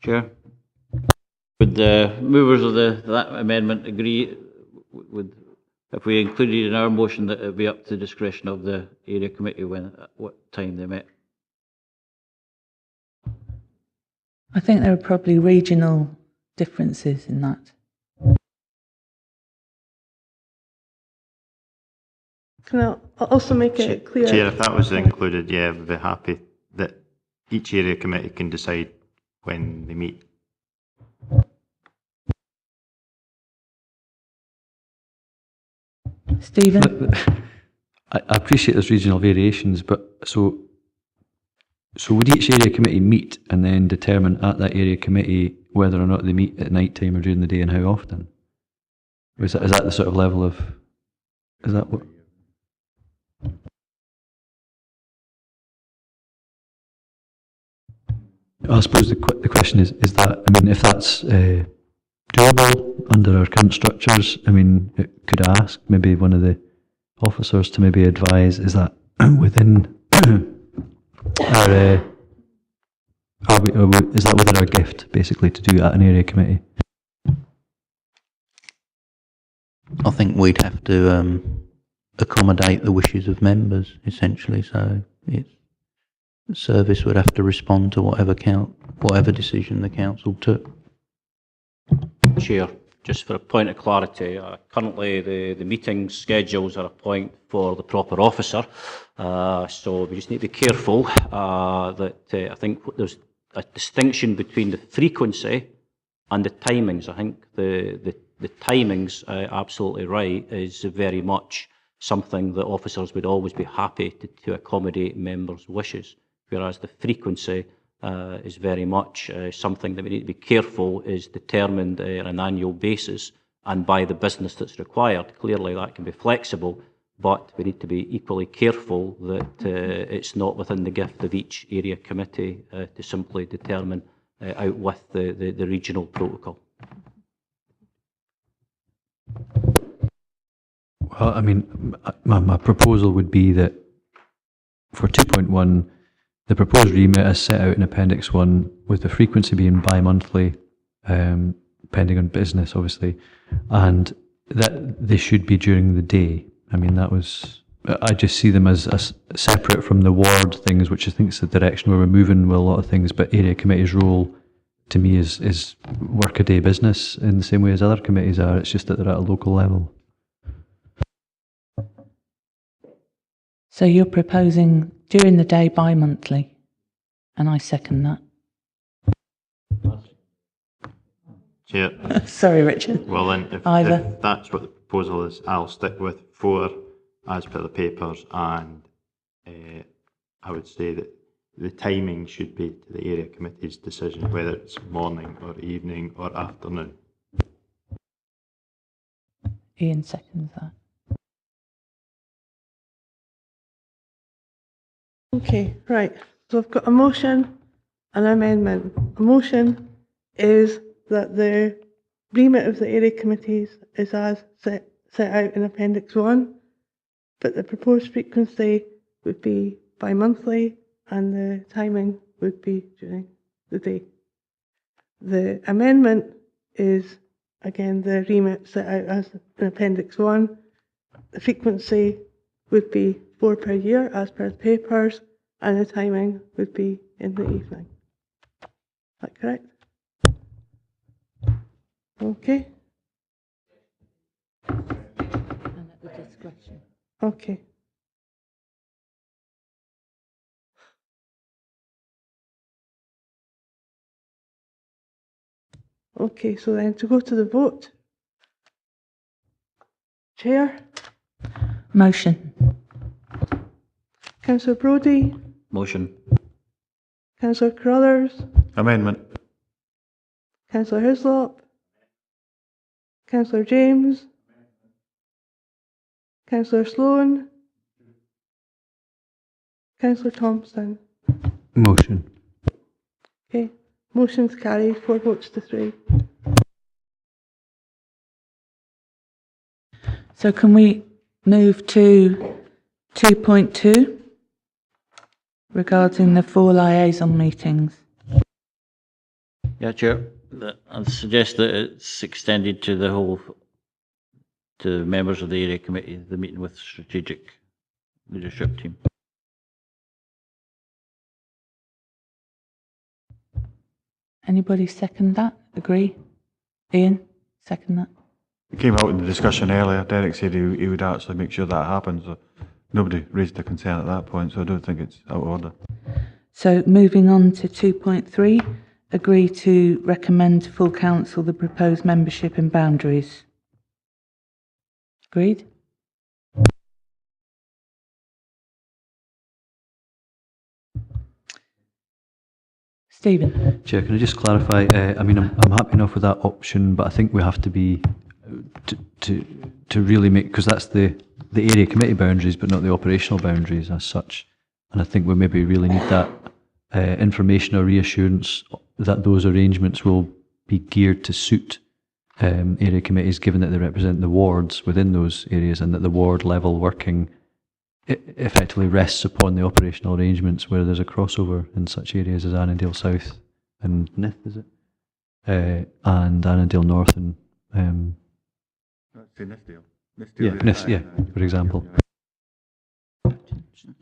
Chair? Would the movers of that amendment agree with, if we included in our motion that it would be up to the discretion of the area committee at what time they met? I think there are probably regional differences in that. Can I also make it clear? Chair, if that was included, yeah, we'd be happy that each area committee can decide when they meet. Stephen? I appreciate there's regional variations, but so would each area committee meet and then determine at that area committee whether or not they meet at night time or during the day and how often? Is that the sort of level of, is that what? I suppose the question is that, I mean, if that's doable under our current structures, I mean, could I ask maybe one of the officers to maybe advise, is that within our, is that within our gift, basically, to do at an area committee? I think we'd have to accommodate the wishes of members, essentially, so it's, the service would have to respond to whatever decision the council took. Chair, just for a point of clarity, currently the meeting schedules are a point for the proper officer, so we just need to be careful that I think there's a distinction between the frequency and the timings. I think the timings, absolutely right, is very much something that officers would always be happy to accommodate members' wishes, whereas the frequency is very much something that we need to be careful is determined on an annual basis and by the business that's required. Clearly that can be flexible, but we need to be equally careful that it's not within the gift of each area committee to simply determine out with the regional protocol. Well, I mean, my proposal would be that for 2.1, the proposed remit as set out in Appendix 1, with the frequency being bi-monthly, depending on business, obviously, and that they should be during the day. I mean, I just see them as separate from the ward things, which I think is the direction where we're moving with a lot of things, but area committee's role, to me, is work-a-day business in the same way as other committees are. It's just that they're at a local level. So you're proposing during the day bi-monthly, and I second that. Chair. Sorry, Richard. Well then, if that's what the proposal is, I'll stick with 4 as per the papers, and I would say that the timing should be to the area committee's decision, whether it's morning or evening or afternoon. Ian seconds that. Okay, right. So I've got a motion and an amendment. A motion is that the remit of the area committees is as set out in Appendix 1, but the proposed frequency would be bi-monthly and the timing would be during the day. The amendment is, again, the remit set out as in Appendix 1. The frequency would be 4 per year as per the papers, and the timing would be in the evening. Is that correct? Okay. And at the discretion. Okay. Okay, so then to go to the vote. Chair? Motion. Councillor Brodie? Motion. Councillor Carruthers? Amendment. Councillor Hislop? Councillor James? Councillor Sloan, Councillor Thompson. Motion. Okay, motion's carried, 4 votes to 3. So can we move to 2.2 regarding the 4 liaison meetings? Yeah, Chair. I'd suggest that it's extended to the whole, to the members of the area committee, the meeting with strategic leadership team. Anybody second that? Agree? Ian, second that? It came out in the discussion earlier. Derek said he would actually make sure that happens. So nobody raised a concern at that point, so I don't think it's out of order. So moving on to 2.3, agree to recommend to full council the proposed membership and boundaries. Agreed? Stephen. Chair, can I just clarify? I mean, I'm happy enough with that option, but I think we have to be to really make, because that's the area committee boundaries, but not the operational boundaries as such. And I think we maybe really need that information or reassurance that those arrangements will be geared to suit area committees, given that they represent the wards within those areas, and that the ward level working effectively rests upon the operational arrangements where there's a crossover in such areas as Annandale South and Nith, is it? And Annandale North and for example.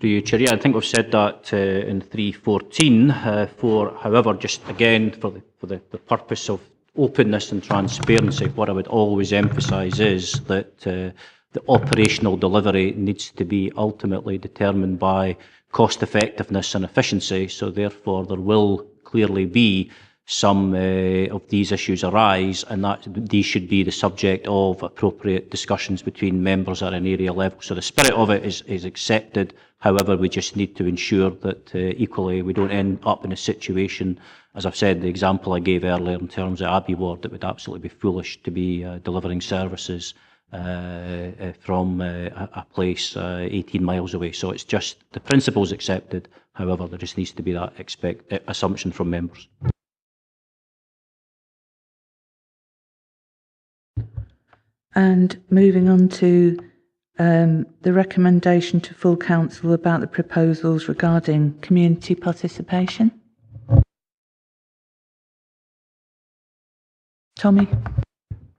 Do you, Chair? Yeah, I think we've said that in 314. For, however, just again for the purpose of openness and transparency, what I would always emphasise is that the operational delivery needs to be ultimately determined by cost effectiveness and efficiency. So therefore, there will clearly be some of these issues arise, and that these should be the subject of appropriate discussions between members at an area level. So the spirit of it is accepted. However, we just need to ensure that equally we don't end up in a situation, as I've said, the example I gave earlier in terms of Abbey Ward, it would absolutely be foolish to be delivering services from a place 18 miles away. So it's just the principle's accepted. However, there just needs to be that assumption from members. And moving on to the recommendation to full council about the proposals regarding community participation. Tommy?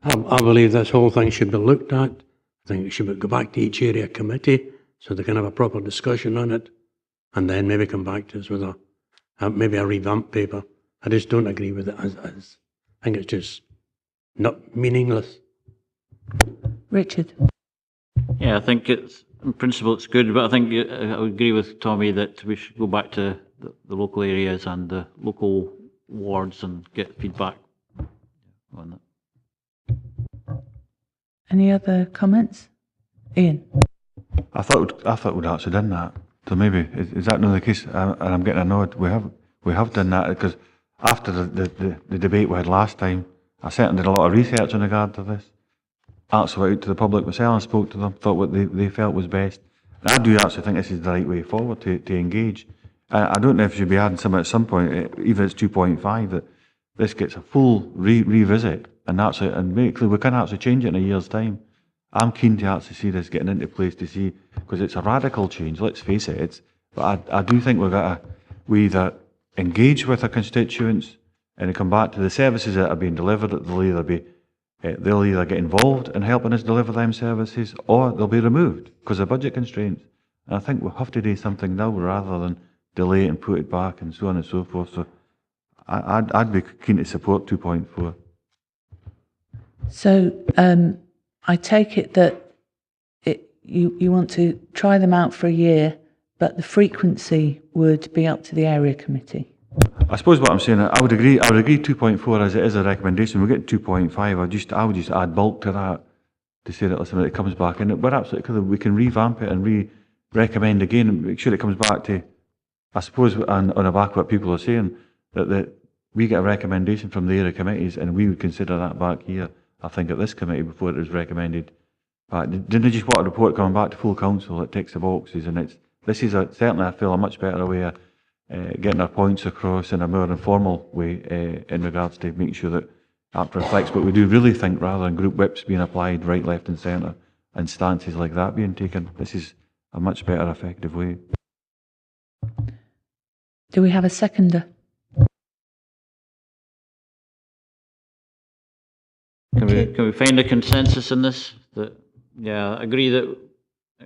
I believe this whole thing should be looked at. I think it should go back to each area committee so they can have a proper discussion on it, and then maybe come back to us with maybe a revamped paper. I just don't agree with it as is. I think it's just not meaningless. Richard? Yeah, I think it's, in principle it's good, but I think I would agree with Tommy that we should go back to the local areas and the local wards and get feedback on that. Any other comments? Ian? I thought we'd actually done that. So maybe is that not the case? And I'm getting a nod. We have done that, because after the debate we had last time, I certainly did a lot of research in regard to this. Actually went out to the public myself and spoke to them, thought what they felt was best. And I do actually think this is the right way forward to engage. I don't know if you should be adding something at some point, even if it's 2.5, that this gets a full revisit and make it clear we can actually change it in a year's time. I'm keen to actually see this getting into place, to see, because it's a radical change, let's face it. But I do think we either engage with our constituents and come back to the services that are being delivered, that they'll either get involved in helping us deliver them services, or they'll be removed because of budget constraints. And I think we'll have to do something now rather than delay it and put it back and so on and so forth. So I'd be keen to support 2.4. So I take it that you want to try them out for a year, but the frequency would be up to the area committee. I suppose what I'm saying, I would agree 2.4 as it is a recommendation. We'll get 2.5. I would just add bulk to that to say that, listen, when it comes back in, we're absolutely clear we can revamp it and recommend again and make sure it comes back to, I suppose, on the back of what people are saying, that we get a recommendation from the area committees and we would consider that back here, I think, at this committee before it was recommended But didn't they just want a report coming back to full council that ticks the boxes? And this is certainly, I feel, a much better way of getting our points across in a more informal way in regards to making sure that APT reflects what we do really think, rather than group whips being applied right, left and centre and stances like that being taken. This is a much better effective way. Do we have a seconder? Can we find a consensus in this? That agree that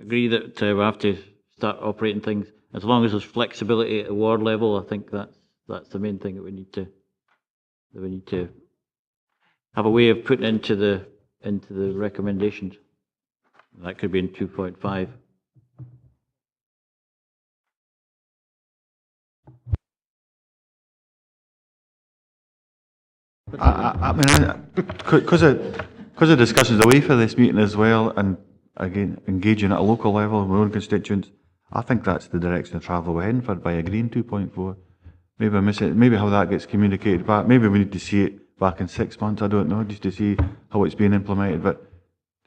we have to start operating things as long as there's flexibility at the ward level. I think that's the main thing that we need to have a way of putting into the recommendations. That could be in 2.5. I mean, because of discussions away for this meeting as well, and again engaging at a local level with my own constituents, I think that's the direction of travel we're heading for by agreeing 2.4. Maybe I miss it. Maybe how that gets communicated back. Maybe we need to see it back in 6 months. I don't know, just to see how it's being implemented. But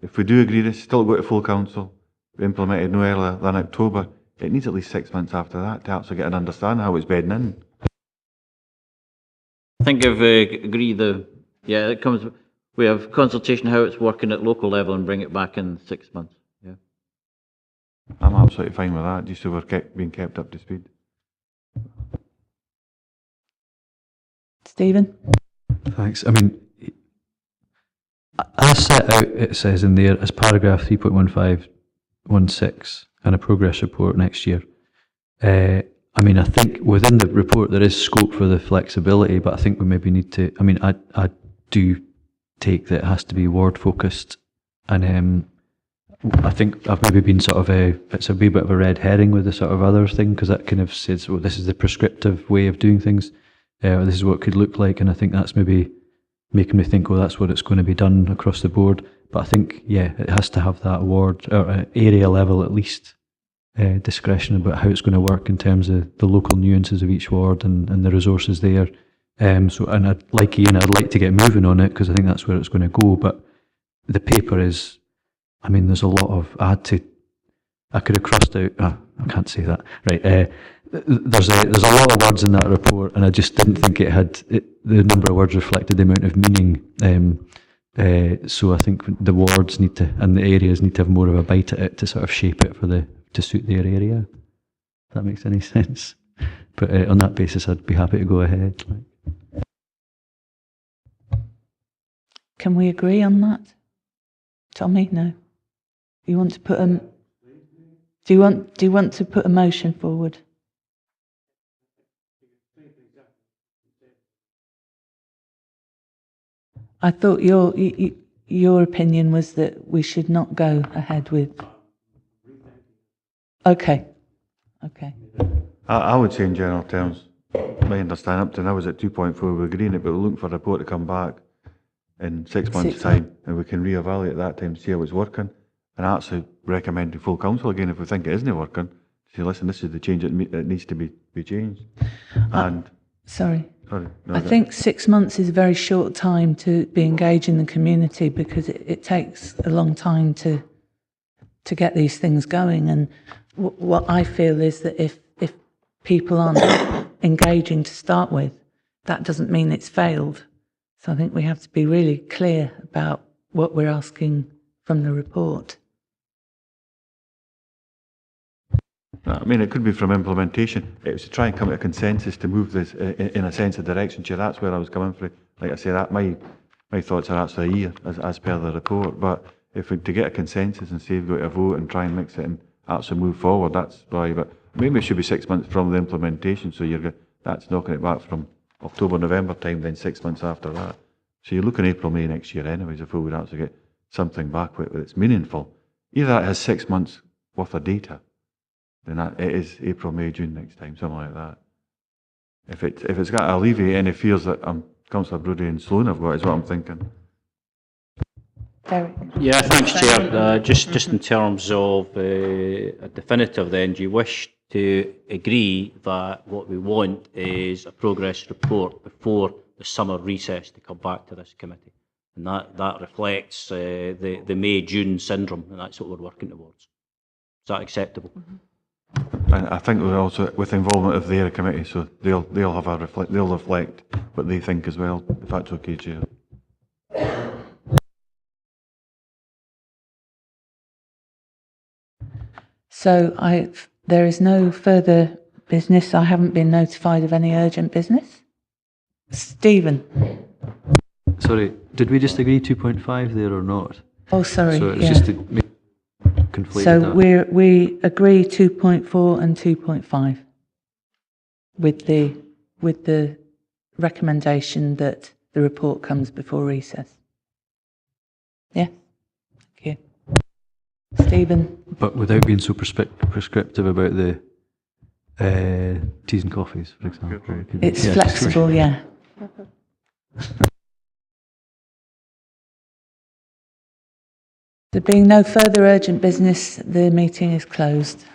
if we do agree this, still go to full council, implemented no earlier than October. It needs at least 6 months after that to actually get an understanding how it's bedding in. I think if we agree it comes, we have consultation how it's working at local level and bring it back in 6 months. Yeah, I'm absolutely fine with that, just so we're being kept up to speed. Stephen? Thanks. I mean, as set out, it says in there as paragraph 3.1516 and a progress report next year. I mean, I think within the report there is scope for the flexibility, but I think we maybe need to, I mean, I do take that it has to be ward focused, and I think I've maybe been sort of it's a wee bit of a red herring with the sort of other thing, because that kind of says, well, this is the prescriptive way of doing things, or this is what it could look like, and I think that's maybe making me think, well, that's what it's going to be done across the board. But I think, yeah, it has to have that ward or area level at least discretion about how it's going to work in terms of the local nuances of each ward and the resources there. So, and I'd like to get moving on it, because I think that's where it's going to go. But the paper is, I mean, there's a lot of, I could have crossed out, I can't say that, right. There's a lot of words in that report, and I just didn't think the number of words reflected the amount of meaning. So I think the wards need to, and the areas need to have more of a bite at it to sort of shape it to suit their area. If that makes any sense. But on that basis, I'd be happy to go ahead. Can we agree on that? Tommy, no. You want to put do you want to put a motion forward? I thought your opinion was that we should not go ahead with. Okay. I would say in general terms, my understanding up to now is at 2.4 we're agreeing it, but we're looking for a report to come back in 6 months' time, and we can reevaluate at that time, see how it's working, and actually recommend to full council again if we think it isn't working, say, listen, this is the change that needs to be changed. And sorry, I think 6 months is a very short time to be engaging the community, because it takes a long time to get these things going. And what I feel is that if people aren't engaging to start with, that doesn't mean it's failed. So I think we have to be really clear about what we're asking from the report. I mean, it could be from implementation. It was to try and come to a consensus to move this in a sense of direction. Chair, that's where I was coming from. Like I say, that my thoughts are actually a year as per the report. But if we to get a consensus and say we've got to vote and try and mix it and actually move forward, that's why. But maybe it should be 6 months from the implementation. So that's knocking it back from October, November time, then 6 months after that. So you're looking April, May next year anyways, if we would actually get something back with it's meaningful. Either that has 6 months worth of data, then it is April, May, June next time, something like that. If it's got to alleviate any fears that Councillor Brodie and Sloan have got, is what I'm thinking. Derek. Yeah, thanks, Chair. Just in terms of a definitive then, do you wish to agree that what we want is a progress report before the summer recess to come back to this committee? And that reflects the May-June syndrome, and that's what we're working towards. Is that acceptable? And I think we're also with involvement of their committee, so they'll have they'll reflect what they think as well, if that's okay, Chair. So there is no further business. I haven't been notified of any urgent business. Stephen. Sorry, did we just agree 2.5 there or not? Oh, sorry. So it's yeah. just to make conflated So that. we agree 2.4 and 2.5 with the recommendation that the report comes before recess. Yeah. Thank you. Stephen. But without being so prescriptive about the teas and coffees, for example. It's flexible, yeah. There being no further urgent business, the meeting is closed.